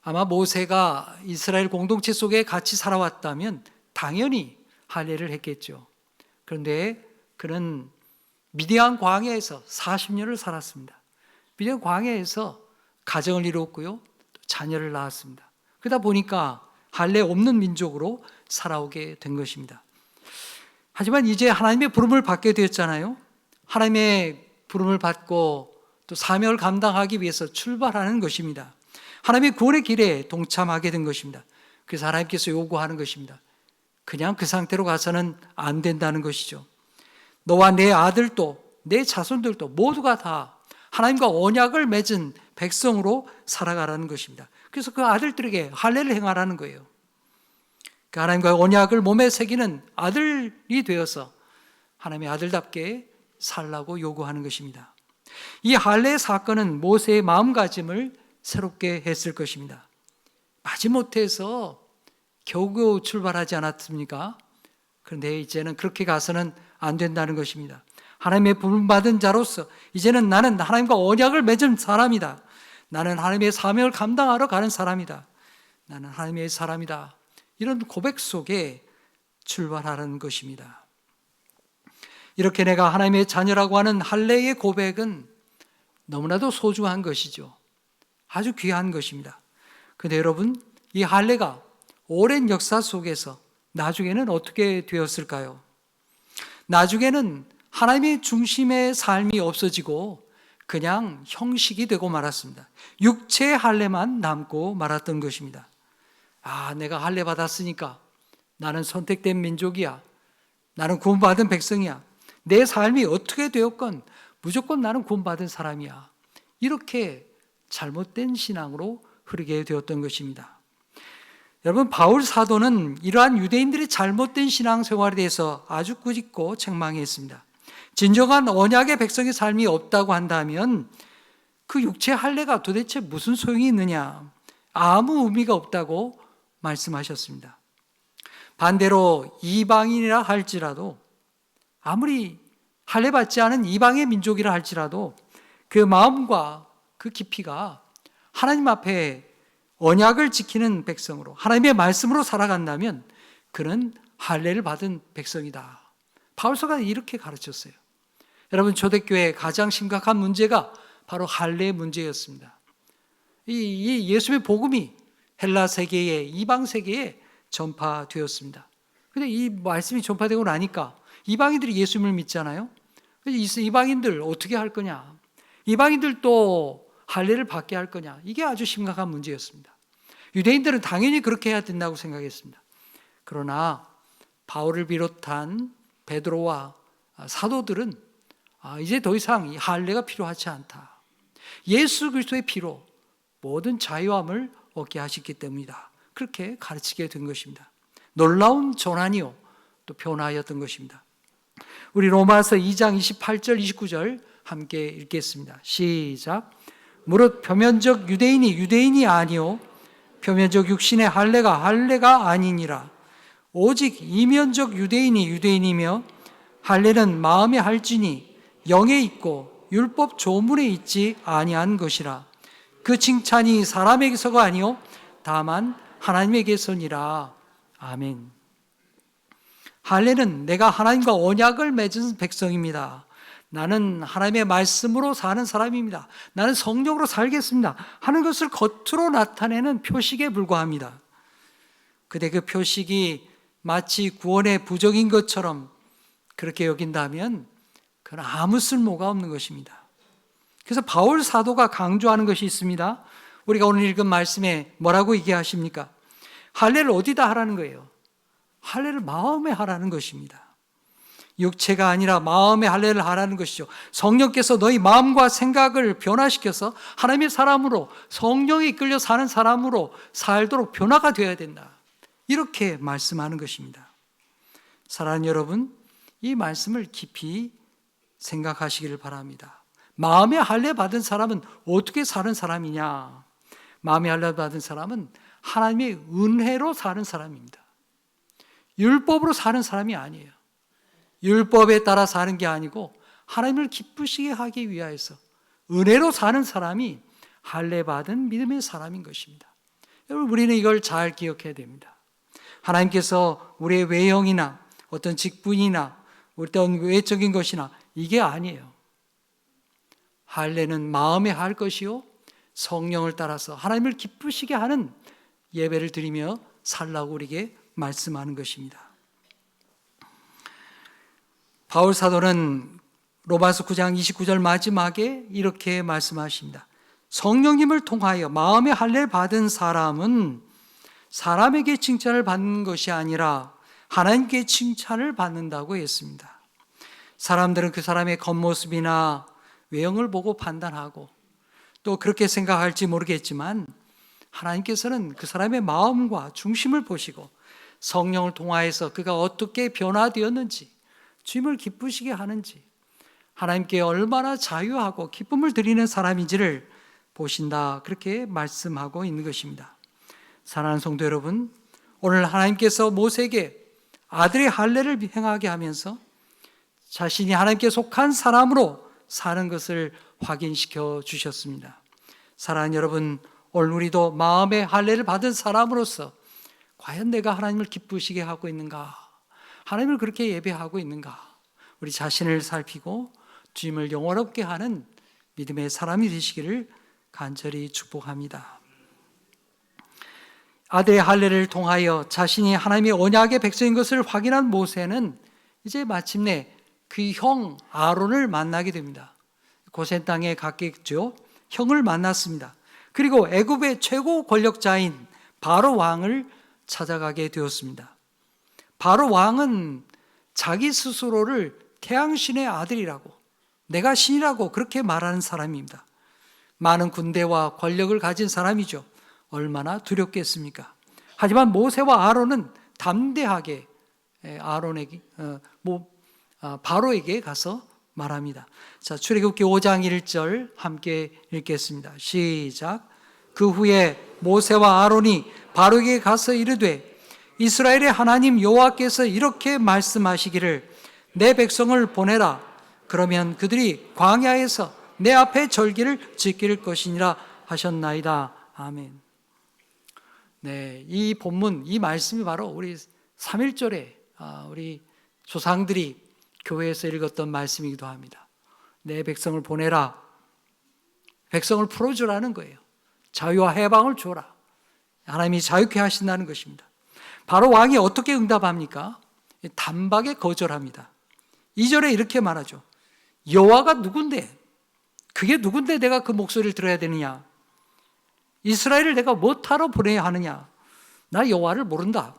아마 모세가 이스라엘 공동체 속에 같이 살아왔다면 당연히 할례를 했겠죠. 그런데 그는 미디안 광야에서 40년을 살았습니다. 미디안 광야에서 가정을 이루었고요, 또 자녀를 낳았습니다. 그러다 보니까 할례 없는 민족으로 살아오게 된 것입니다. 하지만 이제 하나님의 부름을 받게 되었잖아요. 하나님의 부름을 받고 또 사명을 감당하기 위해서 출발하는 것입니다. 하나님의 구원의 길에 동참하게 된 것입니다. 그래서 하나님께서 요구하는 것입니다. 그냥 그 상태로 가서는 안 된다는 것이죠. 너와 내 아들도 내 자손들도 모두가 다 하나님과 언약을 맺은 백성으로 살아가라는 것입니다. 그래서 그 아들들에게 할례를 행하라는 거예요. 그 하나님과 언약을 몸에 새기는 아들이 되어서 하나님의 아들답게 살라고 요구하는 것입니다. 이 할례 사건은 모세의 마음가짐을 새롭게 했을 것입니다. 마지못해서 겨우겨우 출발하지 않았습니까? 그런데 이제는 그렇게 가서는 안 된다는 것입니다. 하나님의 부름받은 자로서 이제는 나는 하나님과 언약을 맺은 사람이다. 나는 하나님의 사명을 감당하러 가는 사람이다. 나는 하나님의 사람이다. 이런 고백 속에 출발하는 것입니다. 이렇게 내가 하나님의 자녀라고 하는 할례의 고백은 너무나도 소중한 것이죠. 아주 귀한 것입니다. 그런데 여러분, 이 할례가 오랜 역사 속에서 나중에는 어떻게 되었을까요? 나중에는 하나님의 중심의 삶이 없어지고 그냥 형식이 되고 말았습니다. 육체의 할례만 남고 말았던 것입니다. 내가 할례 받았으니까 나는 선택된 민족이야. 나는 구원받은 백성이야. 내 삶이 어떻게 되었건 무조건 나는 구원받은 사람이야. 이렇게 잘못된 신앙으로 흐르게 되었던 것입니다. 여러분, 바울 사도는 이러한 유대인들의 잘못된 신앙생활에 대해서 아주 꾸짖고 책망했습니다. 진정한 언약의 백성의 삶이 없다고 한다면 그 육체 할례가 도대체 무슨 소용이 있느냐, 아무 의미가 없다고 말씀하셨습니다. 반대로 이방인이라 할지라도, 아무리 할례 받지 않은 이방의 민족이라 할지라도 그 마음과 그 깊이가 하나님 앞에 언약을 지키는 백성으로, 하나님의 말씀으로 살아간다면 그는 할례를 받은 백성이다. 바울서가 이렇게 가르쳤어요. 여러분, 초대교회의 가장 심각한 문제가 바로 할례의 문제였습니다. 이 예수의 복음이 헬라 세계에, 이방 세계에 전파되었습니다. 그런데 이 말씀이 전파되고 나니까 이방인들이 예수님을 믿잖아요. 이방인들 어떻게 할 거냐? 이방인들도 할례를 받게 할 거냐? 이게 아주 심각한 문제였습니다. 유대인들은 당연히 그렇게 해야 된다고 생각했습니다. 그러나 바울을 비롯한 베드로와 사도들은 이제 더 이상 이 할례가 필요하지 않다. 예수 그리스도의 피로 모든 자유함을 얻게 하셨기 때문이다. 그렇게 가르치게 된 것입니다. 놀라운 전환이요, 또 변화였던 것입니다. 우리 로마서 2장 28절 29절 함께 읽겠습니다. 시작. 무릇 표면적 유대인이 유대인이 아니요 표면적 육신의 할례가 아니니라. 오직 이면적 유대인이 유대인이며 할례는 마음에 할지니 영에 있고 율법 조문에 있지 아니한 것이라. 그 칭찬이 사람에게서가 아니요 다만 하나님에게서니라. 아멘. 할례는 내가 하나님과 언약을 맺은 백성입니다. 나는 하나님의 말씀으로 사는 사람입니다. 나는 성령으로 살겠습니다 하는 것을 겉으로 나타내는 표식에 불과합니다. 그런데 그 표식이 마치 구원의 부적인 것처럼 그렇게 여긴다면 그건 아무 쓸모가 없는 것입니다. 그래서 바울 사도가 강조하는 것이 있습니다. 우리가 오늘 읽은 말씀에 뭐라고 얘기하십니까? 할례를 어디다 하라는 거예요? 할례를 마음에 하라는 것입니다. 육체가 아니라 마음의 할례를 하라는 것이죠. 성령께서 너희 마음과 생각을 변화시켜서 하나님의 사람으로, 성령에 이끌려 사는 사람으로 살도록 변화가 되어야 된다. 이렇게 말씀하는 것입니다. 사랑하는 여러분, 이 말씀을 깊이 생각하시기를 바랍니다. 마음의 할례 받은 사람은 어떻게 사는 사람이냐? 마음의 할례 받은 사람은 하나님의 은혜로 사는 사람입니다. 율법으로 사는 사람이 아니에요. 율법에 따라 사는 게 아니고 하나님을 기쁘시게 하기 위하여서 은혜로 사는 사람이 할례 받은 믿음의 사람인 것입니다. 여러분, 우리는 이걸 잘 기억해야 됩니다. 하나님께서 우리의 외형이나 어떤 직분이나 어떤 외적인 것이나 이게 아니에요. 할례는 마음에 할 것이요 성령을 따라서 하나님을 기쁘시게 하는 예배를 드리며 살라고 우리에게 말씀하는 것입니다. 바울 사도는 로마서 9장 29절 마지막에 이렇게 말씀하십니다. 성령님을 통하여 마음의 할례를 받은 사람은 사람에게 칭찬을 받는 것이 아니라 하나님께 칭찬을 받는다고 했습니다. 사람들은 그 사람의 겉모습이나 외형을 보고 판단하고 또 그렇게 생각할지 모르겠지만 하나님께서는 그 사람의 마음과 중심을 보시고 성령을 통하여서 그가 어떻게 변화되었는지, 주님을 기쁘시게 하는지, 하나님께 얼마나 자유하고 기쁨을 드리는 사람인지를 보신다, 그렇게 말씀하고 있는 것입니다. 사랑하는 성도 여러분, 오늘 하나님께서 모세에게 아들의 할례를 행하게 하면서 자신이 하나님께 속한 사람으로 사는 것을 확인시켜 주셨습니다. 사랑하는 여러분, 오늘 우리도 마음의 할례를 받은 사람으로서 과연 내가 하나님을 기쁘시게 하고 있는가? 하나님을 그렇게 예배하고 있는가? 우리 자신을 살피고 주님을 영원롭게 하는 믿음의 사람이 되시기를 간절히 축복합니다. 아들의 할례를 통하여 자신이 하나님의 언약의 백성인 것을 확인한 모세는 이제 마침내 그 형 아론을 만나게 됩니다. 고센 땅에 갔겠죠. 형을 만났습니다. 그리고 애굽의 최고 권력자인 바로 왕을 찾아가게 되었습니다. 바로 왕은 자기 스스로를 태양신의 아들이라고, 내가 신이라고 그렇게 말하는 사람입니다. 많은 군대와 권력을 가진 사람이죠. 얼마나 두렵겠습니까? 하지만 모세와 아론은 담대하게 바로에게 가서 말합니다. 자, 출애굽기 5장 1절 함께 읽겠습니다. 시작. 그 후에 모세와 아론이 바로에게 가서 이르되 이스라엘의 하나님 여호와께서 이렇게 말씀하시기를 내 백성을 보내라. 그러면 그들이 광야에서 내 앞에 절기를 지킬 것이니라 하셨나이다. 아멘. 네, 이 본문, 이 말씀이 바로 우리 3.1절에 우리 조상들이 교회에서 읽었던 말씀이기도 합니다. 내 백성을 보내라. 백성을 풀어주라는 거예요. 자유와 해방을 주어라. 하나님이 자유케 하신다는 것입니다. 바로 왕이 어떻게 응답합니까? 단박에 거절합니다. 2절에 이렇게 말하죠. 여호와가 누군데? 그게 누군데 내가 그 목소리를 들어야 되느냐? 이스라엘을 내가 뭐하러 보내야 하느냐? 나 여호와를 모른다.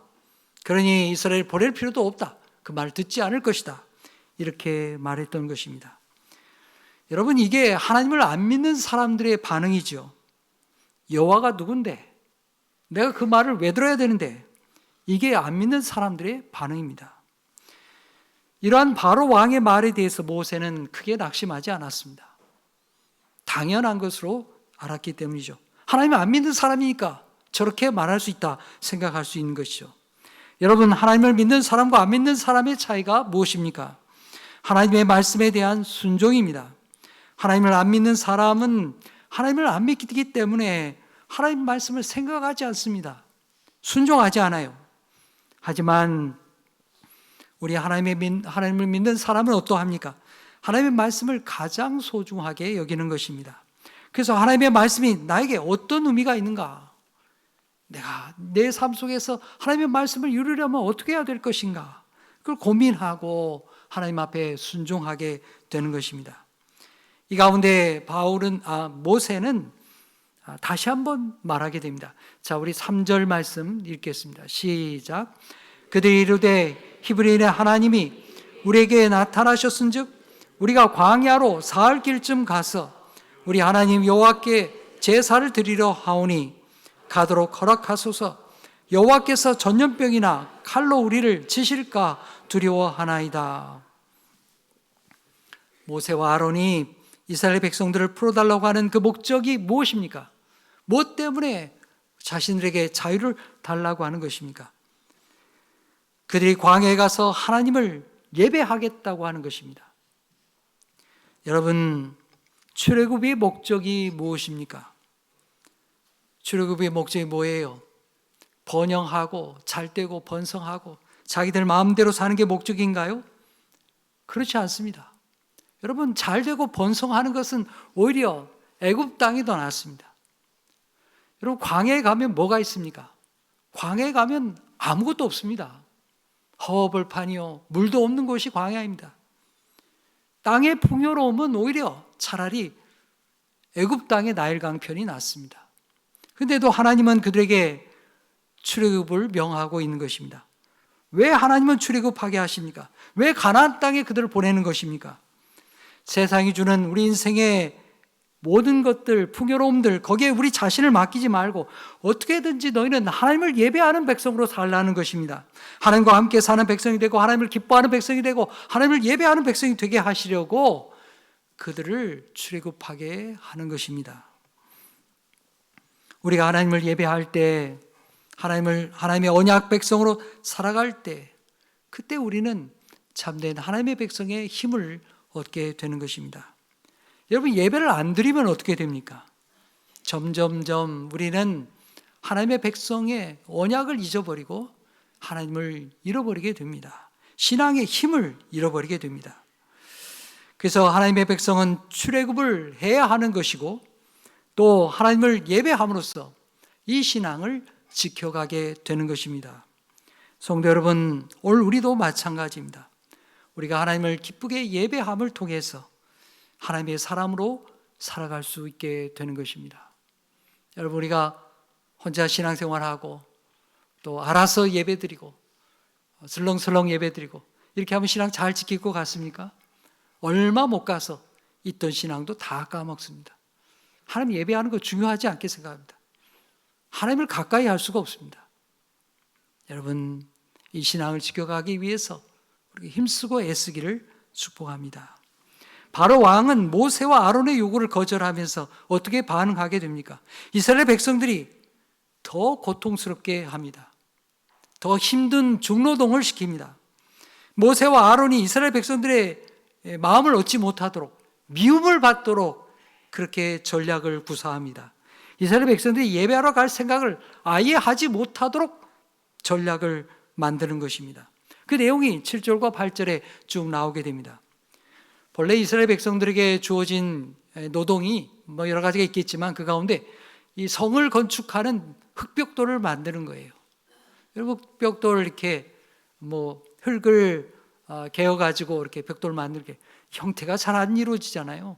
그러니 이스라엘을 보낼 필요도 없다. 그 말을 듣지 않을 것이다. 이렇게 말했던 것입니다. 여러분, 이게 하나님을 안 믿는 사람들의 반응이죠. 여호와가 누군데? 내가 그 말을 왜 들어야 되는데? 이게 안 믿는 사람들의 반응입니다. 이러한 바로 왕의 말에 대해서 모세는 크게 낙심하지 않았습니다. 당연한 것으로 알았기 때문이죠. 하나님을 안 믿는 사람이니까 저렇게 말할 수 있다 생각할 수 있는 것이죠. 여러분, 하나님을 믿는 사람과 안 믿는 사람의 차이가 무엇입니까? 하나님의 말씀에 대한 순종입니다. 하나님을 안 믿는 사람은 하나님을 안 믿기 때문에 하나님 말씀을 생각하지 않습니다. 순종하지 않아요. 하지만 우리 하나님을 믿는 사람은 어떠합니까? 하나님의 말씀을 가장 소중하게 여기는 것입니다. 그래서 하나님의 말씀이 나에게 어떤 의미가 있는가? 내가 내 삶 속에서 하나님의 말씀을 이루려면 어떻게 해야 될 것인가? 그걸 고민하고 하나님 앞에 순종하게 되는 것입니다. 이 가운데 모세는 다시 한번 말하게 됩니다. 자, 우리 3절 말씀 읽겠습니다. 시작. 그들이 이르되 히브리인의 하나님이 우리에게 나타나셨은즉 우리가 광야로 사흘 길쯤 가서 우리 하나님 여호와께 제사를 드리려 하오니 가도록 허락하소서. 여호와께서 전염병이나 칼로 우리를 치실까 두려워하나이다. 모세와 아론이 이스라엘 백성들을 풀어달라고 하는 그 목적이 무엇입니까? 무엇 때문에 자신들에게 자유를 달라고 하는 것입니까? 그들이 광야에 가서 하나님을 예배하겠다고 하는 것입니다. 여러분, 출애굽의 목적이 무엇입니까? 출애굽의 목적이 뭐예요? 번영하고 잘되고 번성하고 자기들 마음대로 사는 게 목적인가요? 그렇지 않습니다. 여러분, 잘되고 번성하는 것은 오히려 애굽 땅이 더 낫습니다. 여러분, 광야에 가면 뭐가 있습니까? 광야에 가면 아무것도 없습니다. 허벌판이요, 물도 없는 곳이 광야입니다. 땅의 풍요로움은 오히려 차라리 애굽 땅의 나일강 편이 낫습니다. 그런데도 하나님은 그들에게 출애굽을 명하고 있는 것입니다. 왜 하나님은 출애굽하게 하십니까? 왜 가나안 땅에 그들을 보내는 것입니까? 세상이 주는 우리 인생의 모든 것들, 풍요로움들, 거기에 우리 자신을 맡기지 말고 어떻게든지 너희는 하나님을 예배하는 백성으로 살라는 것입니다. 하나님과 함께 사는 백성이 되고 하나님을 기뻐하는 백성이 되고 하나님을 예배하는 백성이 되게 하시려고 그들을 출애굽하게 하는 것입니다. 우리가 하나님을 예배할 때, 하나님의 언약 백성으로 살아갈 때 그때 우리는 참된 하나님의 백성의 힘을 얻게 되는 것입니다. 여러분, 예배를 안 드리면 어떻게 됩니까? 점점점 우리는 하나님의 백성의 언약을 잊어버리고 하나님을 잃어버리게 됩니다. 신앙의 힘을 잃어버리게 됩니다. 그래서 하나님의 백성은 출애굽을 해야 하는 것이고 또 하나님을 예배함으로써 이 신앙을 지켜가게 되는 것입니다. 성도 여러분, 오늘 우리도 마찬가지입니다. 우리가 하나님을 기쁘게 예배함을 통해서 하나님의 사람으로 살아갈 수 있게 되는 것입니다. 여러분, 우리가 혼자 신앙생활하고 또 알아서 예배드리고 슬렁슬렁 예배드리고 이렇게 하면 신앙 잘 지킬 것 같습니까? 얼마 못 가서 있던 신앙도 다 까먹습니다. 하나님 예배하는 거 중요하지 않게 생각합니다. 하나님을 가까이 할 수가 없습니다. 여러분, 이 신앙을 지켜가기 위해서 우리가 힘쓰고 애쓰기를 축복합니다. 바로 왕은 모세와 아론의 요구를 거절하면서 어떻게 반응하게 됩니까? 이스라엘 백성들이 더 고통스럽게 합니다. 더 힘든 중노동을 시킵니다. 모세와 아론이 이스라엘 백성들의 마음을 얻지 못하도록 미움을 받도록 그렇게 전략을 구사합니다. 이스라엘 백성들이 예배하러 갈 생각을 아예 하지 못하도록 전략을 만드는 것입니다. 그 내용이 7절과 8절에 쭉 나오게 됩니다. 본래 이스라엘 백성들에게 주어진 노동이 여러 가지가 있겠지만 그 가운데 이 성을 건축하는 흙벽돌을 만드는 거예요. 여러분, 벽돌을 이렇게 흙을 개어가지고 이렇게 벽돌을 만들게 형태가 잘 안 이루어지잖아요.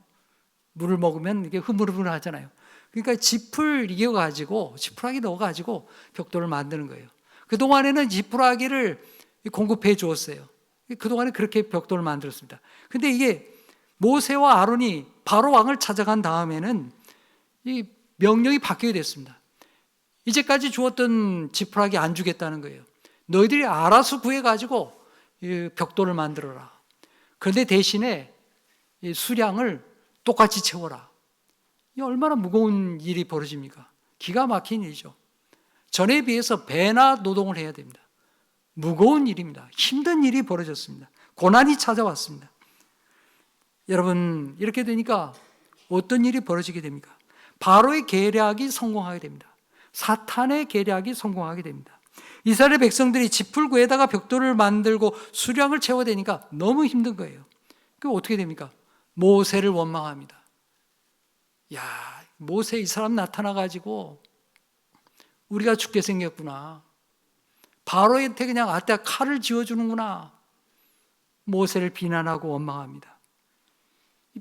물을 먹으면 이게 흐물흐물하잖아요. 그러니까 지풀 이어가지고 지푸라기 넣어가지고 벽돌을 만드는 거예요. 그 동안에는 지푸라기를 공급해 주었어요. 그동안에 그렇게 벽돌을 만들었습니다. 근데 이게 모세와 아론이 바로 왕을 찾아간 다음에는 이 명령이 바뀌게 됐습니다. 이제까지 주었던 지푸라기 안 주겠다는 거예요. 너희들이 알아서 구해가지고 이 벽돌을 만들어라. 그런데 대신에 이 수량을 똑같이 채워라. 이 얼마나 무거운 일이 벌어집니까? 기가 막힌 일이죠. 전에 비해서 배나 노동을 해야 됩니다. 무거운 일입니다. 힘든 일이 벌어졌습니다. 고난이 찾아왔습니다. 여러분, 이렇게 되니까 어떤 일이 벌어지게 됩니까? 바로의 계략이 성공하게 됩니다. 사탄의 계략이 성공하게 됩니다. 이스라엘 백성들이 지풀구에다가 벽돌을 만들고 수량을 채워대니까 너무 힘든 거예요. 그럼 어떻게 됩니까? 모세를 원망합니다. 야, 모세 이 사람 나타나가지고 우리가 죽게 생겼구나. 바로한테 그냥 아따 칼을 쥐어주는구나. 모세를 비난하고 원망합니다.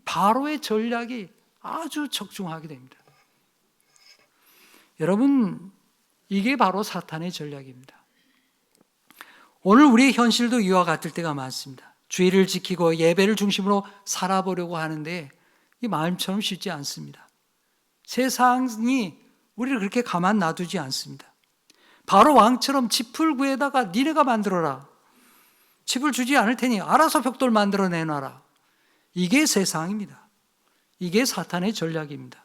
바로의 전략이 아주 적중하게 됩니다. 여러분, 이게 바로 사탄의 전략입니다. 오늘 우리의 현실도 이와 같을 때가 많습니다. 주의를 지키고 예배를 중심으로 살아보려고 하는데 이 마음처럼 쉽지 않습니다. 세상이 우리를 그렇게 가만 놔두지 않습니다. 바로 왕처럼 지풀구에다가 니네가 만들어라. 칩을 주지 않을 테니 알아서 벽돌 만들어 내놔라. 이게 세상입니다. 이게 사탄의 전략입니다.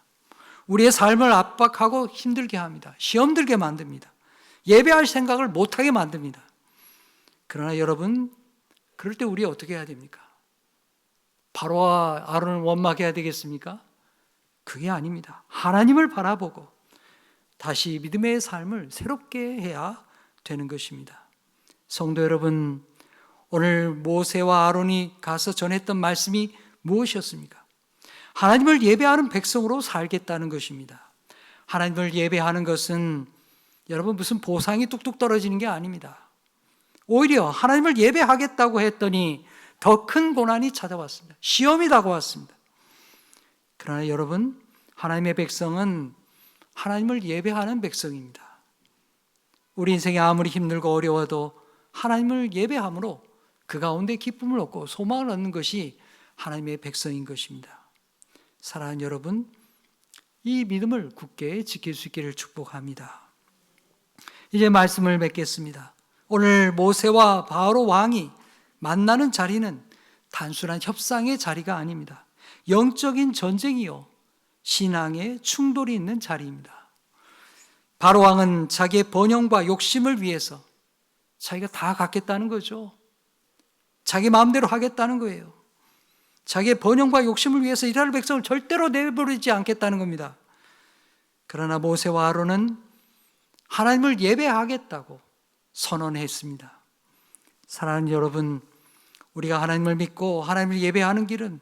우리의 삶을 압박하고 힘들게 합니다. 시험 들게 만듭니다. 예배할 생각을 못하게 만듭니다. 그러나 여러분, 그럴 때 우리 어떻게 해야 됩니까? 바로와 아론을 원망해야 되겠습니까? 그게 아닙니다. 하나님을 바라보고 다시 믿음의 삶을 새롭게 해야 되는 것입니다. 성도 여러분, 오늘 모세와 아론이 가서 전했던 말씀이 무엇이었습니까? 하나님을 예배하는 백성으로 살겠다는 것입니다. 하나님을 예배하는 것은 여러분 무슨 보상이 뚝뚝 떨어지는 게 아닙니다. 오히려 하나님을 예배하겠다고 했더니 더 큰 고난이 찾아왔습니다. 시험이 다가왔습니다. 그러나 여러분, 하나님의 백성은 하나님을 예배하는 백성입니다. 우리 인생이 아무리 힘들고 어려워도 하나님을 예배함으로 그 가운데 기쁨을 얻고 소망을 얻는 것이 하나님의 백성인 것입니다. 사랑하는 여러분, 이 믿음을 굳게 지킬 수 있기를 축복합니다. 이제 말씀을 맺겠습니다. 오늘 모세와 바로 왕이 만나는 자리는 단순한 협상의 자리가 아닙니다. 영적인 전쟁이요, 신앙의 충돌이 있는 자리입니다. 바로 왕은 자기의 번영과 욕심을 위해서 자기가 다 갖겠다는 거죠. 자기 마음대로 하겠다는 거예요. 자기의 번영과 욕심을 위해서 이스라엘 백성을 절대로 내버리지 않겠다는 겁니다. 그러나 모세와 아론은 하나님을 예배하겠다고 선언했습니다. 사랑하는 여러분, 우리가 하나님을 믿고 하나님을 예배하는 길은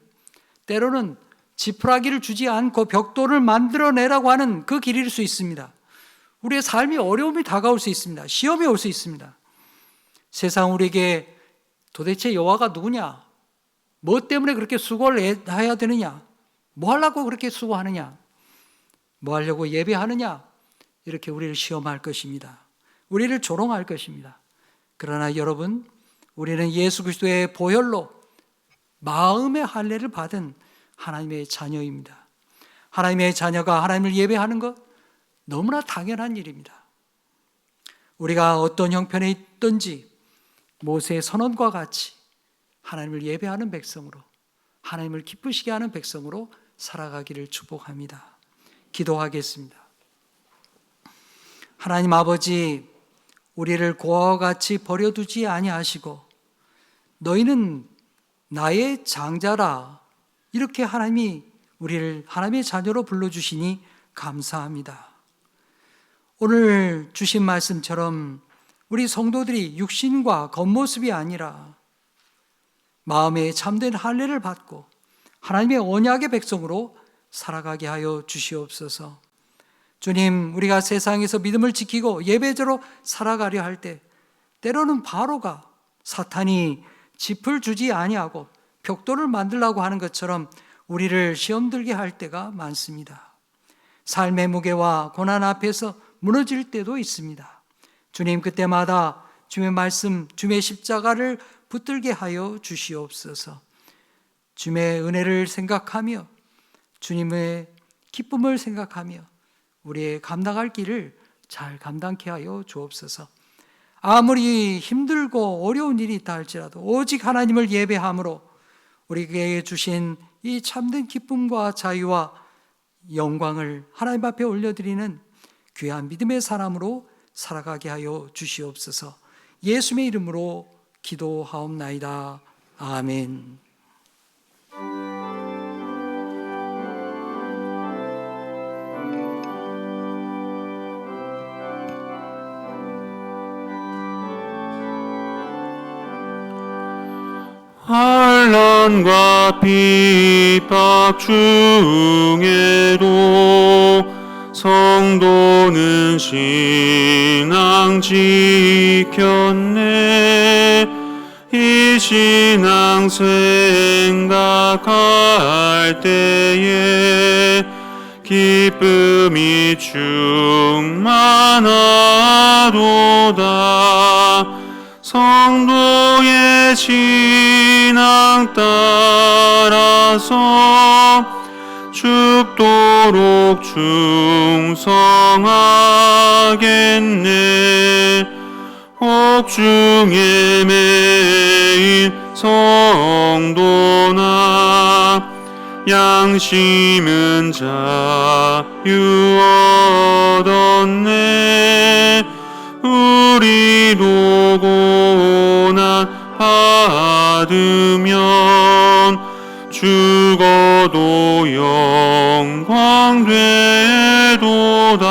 때로는 지푸라기를 주지 않고 벽돌을 만들어내라고 하는 그 길일 수 있습니다. 우리의 삶이 어려움이 다가올 수 있습니다. 시험이 올 수 있습니다. 세상 우리에게 도대체 여호와가 누구냐? 뭐 때문에 그렇게 수고를 해야 되느냐? 뭐 하려고 그렇게 수고하느냐? 뭐 하려고 예배하느냐? 이렇게 우리를 시험할 것입니다. 우리를 조롱할 것입니다. 그러나 여러분, 우리는 예수 그리스도의 보혈로 마음의 할례를 받은 하나님의 자녀입니다. 하나님의 자녀가 하나님을 예배하는 것 너무나 당연한 일입니다. 우리가 어떤 형편에 있든지 모세의 선언과 같이 하나님을 예배하는 백성으로, 하나님을 기쁘시게 하는 백성으로 살아가기를 축복합니다. 기도하겠습니다. 하나님 아버지, 우리를 고아와 같이 버려두지 아니하시고 너희는 나의 장자라, 이렇게 하나님이 우리를 하나님의 자녀로 불러주시니 감사합니다. 오늘 주신 말씀처럼 우리 성도들이 육신과 겉모습이 아니라 마음에 참된 할례를 받고 하나님의 언약의 백성으로 살아가게 하여 주시옵소서. 주님, 우리가 세상에서 믿음을 지키고 예배자로 살아가려 할 때 때로는 바로가 사탄이 짚을 주지 아니하고 벽돌을 만들라고 하는 것처럼 우리를 시험 들게 할 때가 많습니다. 삶의 무게와 고난 앞에서 무너질 때도 있습니다. 주님, 그때마다 주의 말씀, 주의 십자가를 붙들게 하여 주시옵소서. 주님의 은혜를 생각하며 주님의 기쁨을 생각하며 우리의 감당할 길을 잘 감당케 하여 주옵소서. 아무리 힘들고 어려운 일이 있다 할지라도 오직 하나님을 예배함으로 우리에게 주신 이 참된 기쁨과 자유와 영광을 하나님 앞에 올려드리는 귀한 믿음의 사람으로 살아가게 하여 주시옵소서. 예수님의 이름으로 기도하옵나이다. 아멘. 환난과 핍박 중에도 성도는 신앙 지켰네. 이 신앙 생각할 때에 기쁨이 충만하도다. 성도의 신앙 따라서 죽도록 충성하겠네. 옥중에 매인 성도나 양심은 자유 얻었네. 우리도 고난 받으면 죽어도 영광 되도다.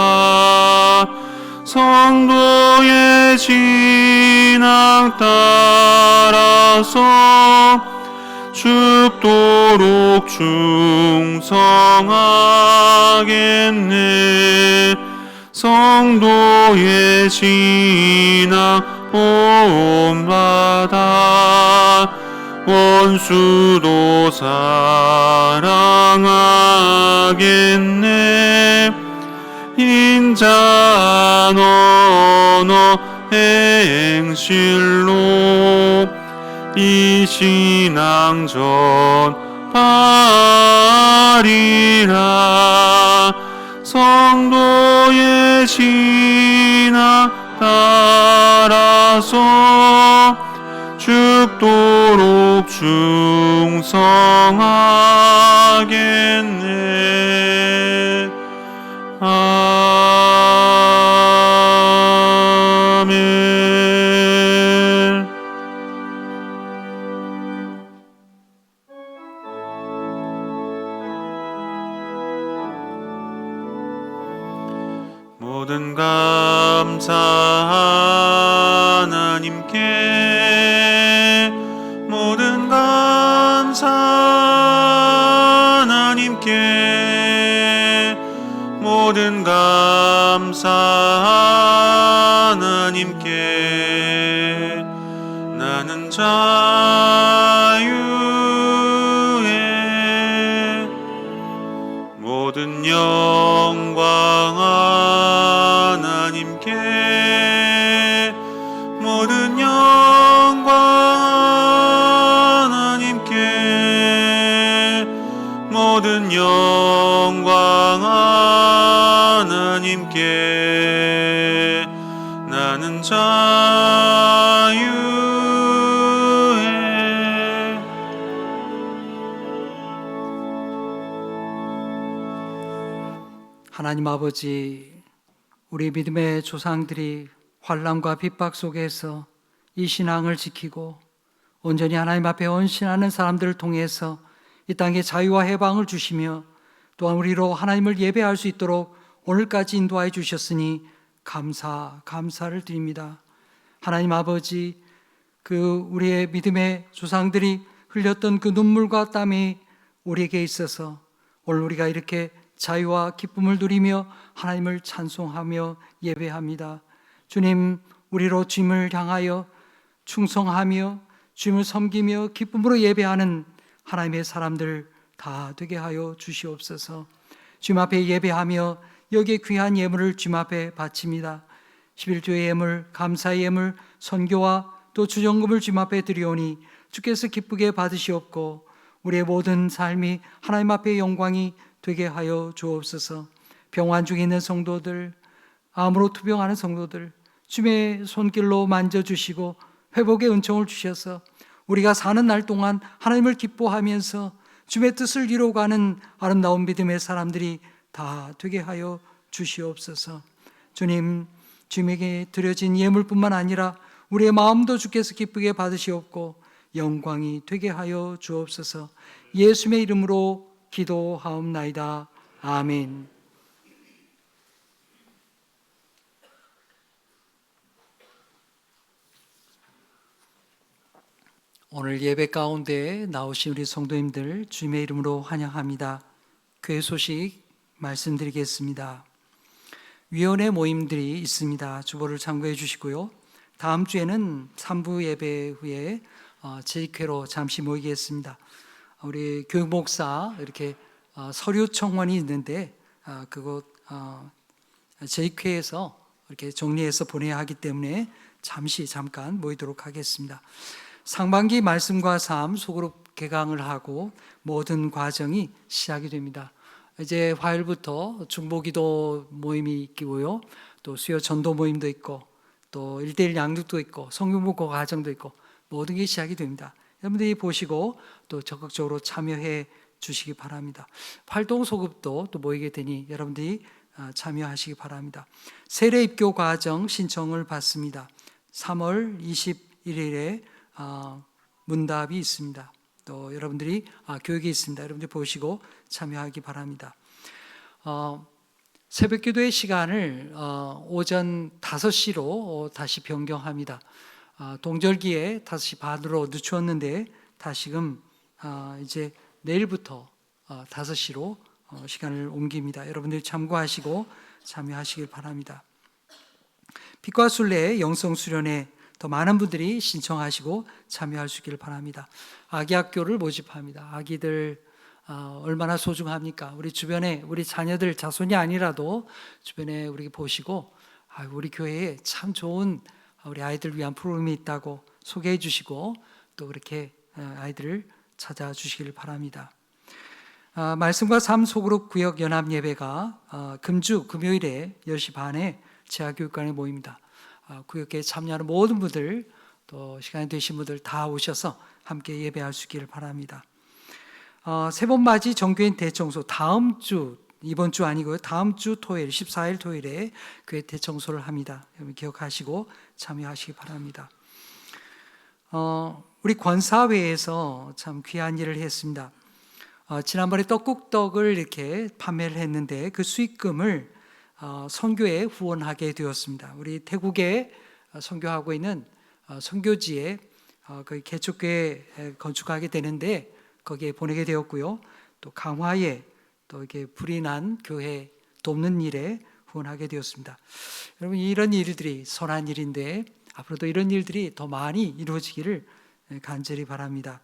성도의 신앙 따라서 죽도록 충성하겠네. 성도의 신앙 본받아 원수도 사랑하겠네. 인자한 언어 행실로 이 신앙 전파리라. 성도의 신앙 따라서 죽도록 충성하겠네. 아멘. 모든 감사 하나님께, 모든 감사 하나님께, 모든 감사 하나님께. 나는 자유해. 모든 영광 하나님께, 모든 영광 하나님께, 모든 영광 하나님께. 나는 자유해. 하나님 아버지, 우리 믿음의 조상들이 환난과 핍박 속에서 이 신앙을 지키고 온전히 하나님 앞에 헌신하는 사람들을 통해서 이 땅에 자유와 해방을 주시며 또한 우리로 하나님을 예배할 수 있도록 오늘까지 인도하여 주셨으니 감사를 드립니다. 하나님 아버지, 우리의 믿음의 조상들이 흘렸던 그 눈물과 땀이 우리에게 있어서 오늘 우리가 이렇게 자유와 기쁨을 누리며 하나님을 찬송하며 예배합니다. 주님, 우리로 주님을 향하여 충성하며 주님을 섬기며 기쁨으로 예배하는 하나님의 사람들 다 되게 하여 주시옵소서. 주님 앞에 예배하며 여기에 귀한 예물을 주님 앞에 바칩니다. 11조의 예물, 감사의 예물, 선교와 또 주정금을 주님 앞에 드리오니 주께서 기쁘게 받으시옵고 우리의 모든 삶이 하나님 앞에 영광이 되게 하여 주옵소서. 병환 중에 있는 성도들, 암으로 투병하는 성도들 주님의 손길로 만져주시고 회복의 은총을 주셔서 우리가 사는 날 동안 하나님을 기뻐하면서 주님의 뜻을 이루어가는 아름다운 믿음의 사람들이 다 되게 하여 주시옵소서. 주님, 주님에게 드려진 예물뿐만 아니라 우리의 마음도 주께서 기쁘게 받으시옵고 영광이 되게 하여 주옵소서. 예수님의 이름으로 기도하옵나이다. 아멘. 오늘 예배 가운데 나오신 우리 성도님들 주님의 이름으로 환영합니다. 교회 소식 말씀드리겠습니다. 위원회 모임들이 있습니다. 주보를 참고해 주시고요. 다음 주에는 3부 예배 후에 제2회로 잠시 모이겠습니다. 우리 교육목사 이렇게 서류 청원이 있는데 그곳 제2회에서 이렇게 정리해서 보내야 하기 때문에 잠깐 모이도록 하겠습니다. 상반기 말씀과 삶 소그룹 개강을 하고 모든 과정이 시작이 됩니다. 이제 화요일부터 중보기도 모임이 있고요. 또 수요 전도 모임도 있고 또 1:1 양육도 있고 성경목고 과정도 있고 모든 게 시작이 됩니다. 여러분들이 보시고 또 적극적으로 참여해 주시기 바랍니다. 활동 소급도 또 모이게 되니 여러분들이 참여하시기 바랍니다. 세례 입교 과정 신청을 받습니다. 3월 21일에 문답이 있습니다. 또 여러분들이 교육이 있습니다. 여러분들 보시고 참여하기 바랍니다. 새벽 기도의 시간을 오전 5시로 다시 변경합니다. 동절기에 5시 반으로 늦추었는데 다시금 이제 내일부터 5시로 시간을 옮깁니다. 여러분들 참고하시고 참여하시길 바랍니다. 빛과 순례 영성 수련회 더 많은 분들이 신청하시고 참여할 수 있기를 바랍니다. 아기 학교를 모집합니다. 아기들 얼마나 소중합니까? 우리 주변에 우리 자녀들 자손이 아니라도 주변에 우리 보시고 우리 교회에 참 좋은 우리 아이들 위한 프로그램이 있다고 소개해 주시고 또 그렇게 아이들을 찾아주시길 바랍니다. 말씀과 삶 소그룹 구역 연합 예배가 금주 금요일에 10시 반에 지하교육관에 모입니다. 구역에 참여하는 모든 분들 또 시간이 되신 분들 다 오셔서 함께 예배할 수 있기를 바랍니다. 새봄 맞이 정교인 대청소 다음 주 이번 주 아니고요. 다음 주 토요일 14일 토요일에 교회 대청소를 합니다. 여러분 기억하시고 참여하시기 바랍니다. 우리 권사회에서 참 귀한 일을 했습니다. 지난번에 떡국떡을 이렇게 판매를 했는데 그 수익금을 선교에 후원하게 되었습니다. 우리 태국에 선교하고 있는 선교지에 그 개척교회 건축하게 되는데 거기에 보내게 되었고요. 또 강화에 또 이렇게 불이 난 교회 돕는 일에 후원하게 되었습니다. 여러분, 이런 일들이 선한 일인데 앞으로도 이런 일들이 더 많이 이루어지기를 간절히 바랍니다.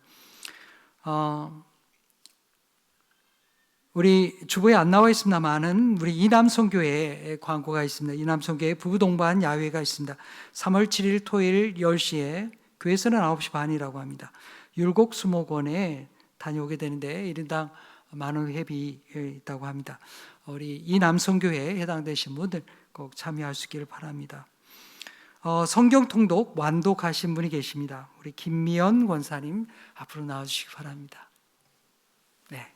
우리 주보에 안 나와 있습니다만은 우리 이남선교회에 광고가 있습니다. 이남선교회 부부 동반 야외가 있습니다. 3월 7일 토요일 10시에 교회에서는 9시 반이라고 합니다. 율곡 수목원에 다녀오게 되는데 1인당 10,000원 회비 있다고 합니다. 우리 이남선교회에 해당되신 분들 꼭 참여할 수 있기를 바랍니다. 성경 통독 완독하신 분이 계십니다. 우리 김미연 권사님 앞으로 나와주시기 바랍니다. 네.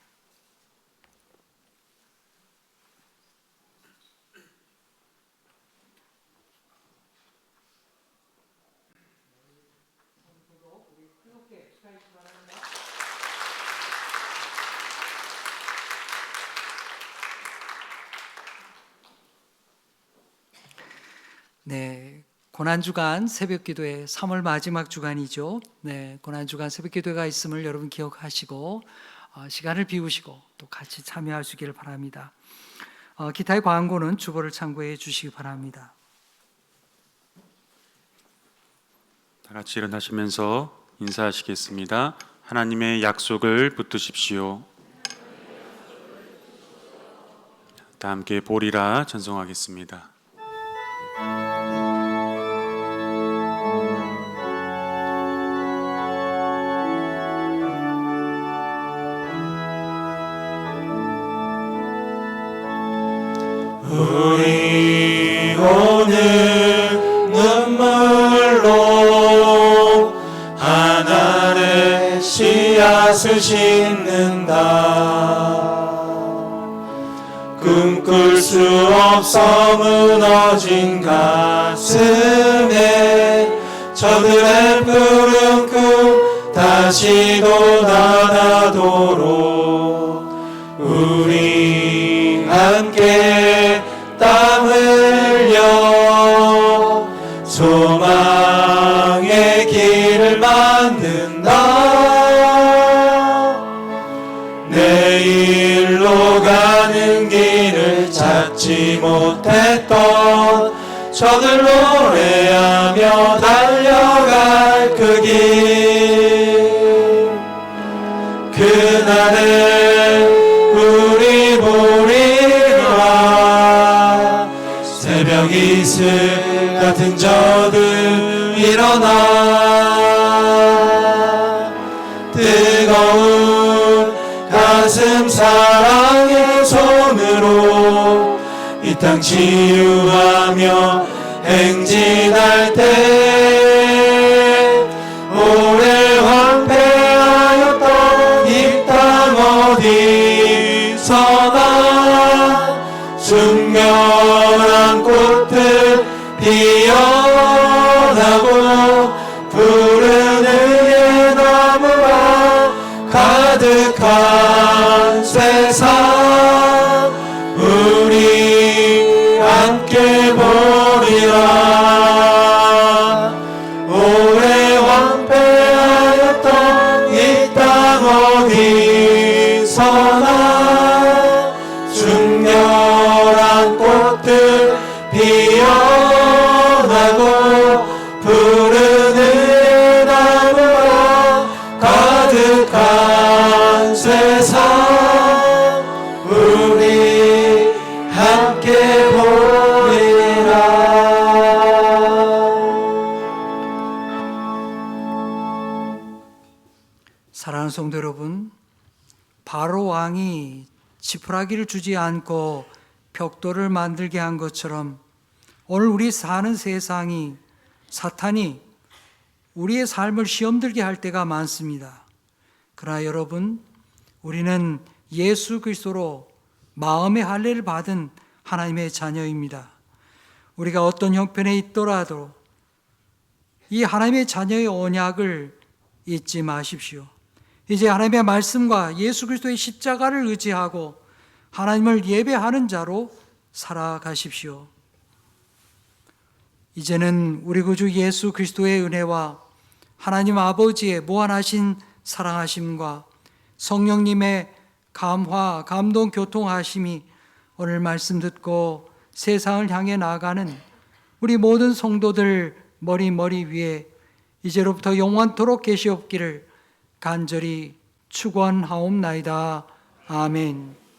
네, 고난주간 새벽기도회 3월 마지막 주간이죠. 네, 고난주간 새벽기도가 있음을 여러분 기억하시고 시간을 비우시고 또 같이 참여하시기를 바랍니다. 기타의 광고는 주보를 참고해 주시기 바랍니다. 다 같이 일어나시면서 인사하시겠습니다. 하나님의 약속을 붙드십시오. 다 함께 보리라 찬송하겠습니다. 우리 오늘 눈물로 하나의 씨앗을 심는다. 꿈꿀 수 없어 무너진 가슴에 저들의 푸른 꿈 다시 돋아나도록 우리 함께 땀 흘려 소망의 길을 만든다. 내일로 가는 길을 찾지 못했던 저들 노래하며 달려갈 그 길, 그날은 우리 보리라. 새벽 이슬 같은 저들 일어나 뜨거운 가슴 사랑의 손으로 이 땅 치유하며 행진할 때 오래 황폐하였던 이 땅 어디서나 순결한 꽃들 피어나고 푸른 의의 나무가 가득한 세상 우리 함께 보리라. 오래 황폐하였던 이 땅 어디서나 순결한 꽃들 피어나고 푸른 의의 나무가 가득한 세상 우리 함께 보리라. 사랑하는 성도 여러분, 바로 왕이 지푸라기를 주지 않고 벽돌을 만들게 한 것처럼 오늘 우리 사는 세상이 사탄이 우리의 삶을 시험들게 할 때가 많습니다. 그러나 여러분, 우리는 예수 그리스도로 마음의 할례를 받은 하나님의 자녀입니다. 우리가 어떤 형편에 있더라도 이 하나님의 자녀의 언약을 잊지 마십시오. 이제 하나님의 말씀과 예수 그리스도의 십자가를 의지하고 하나님을 예배하는 자로 살아가십시오. 이제는 우리 구주 예수 그리스도의 은혜와 하나님 아버지의 무한하신 사랑하심과 성령님의 감화, 감동, 교통하심이 오늘 말씀 듣고 세상을 향해 나아가는 우리 모든 성도들 머리 위에 이제로부터 영원토록 계시옵기를 간절히 축원하옵나이다. 아멘.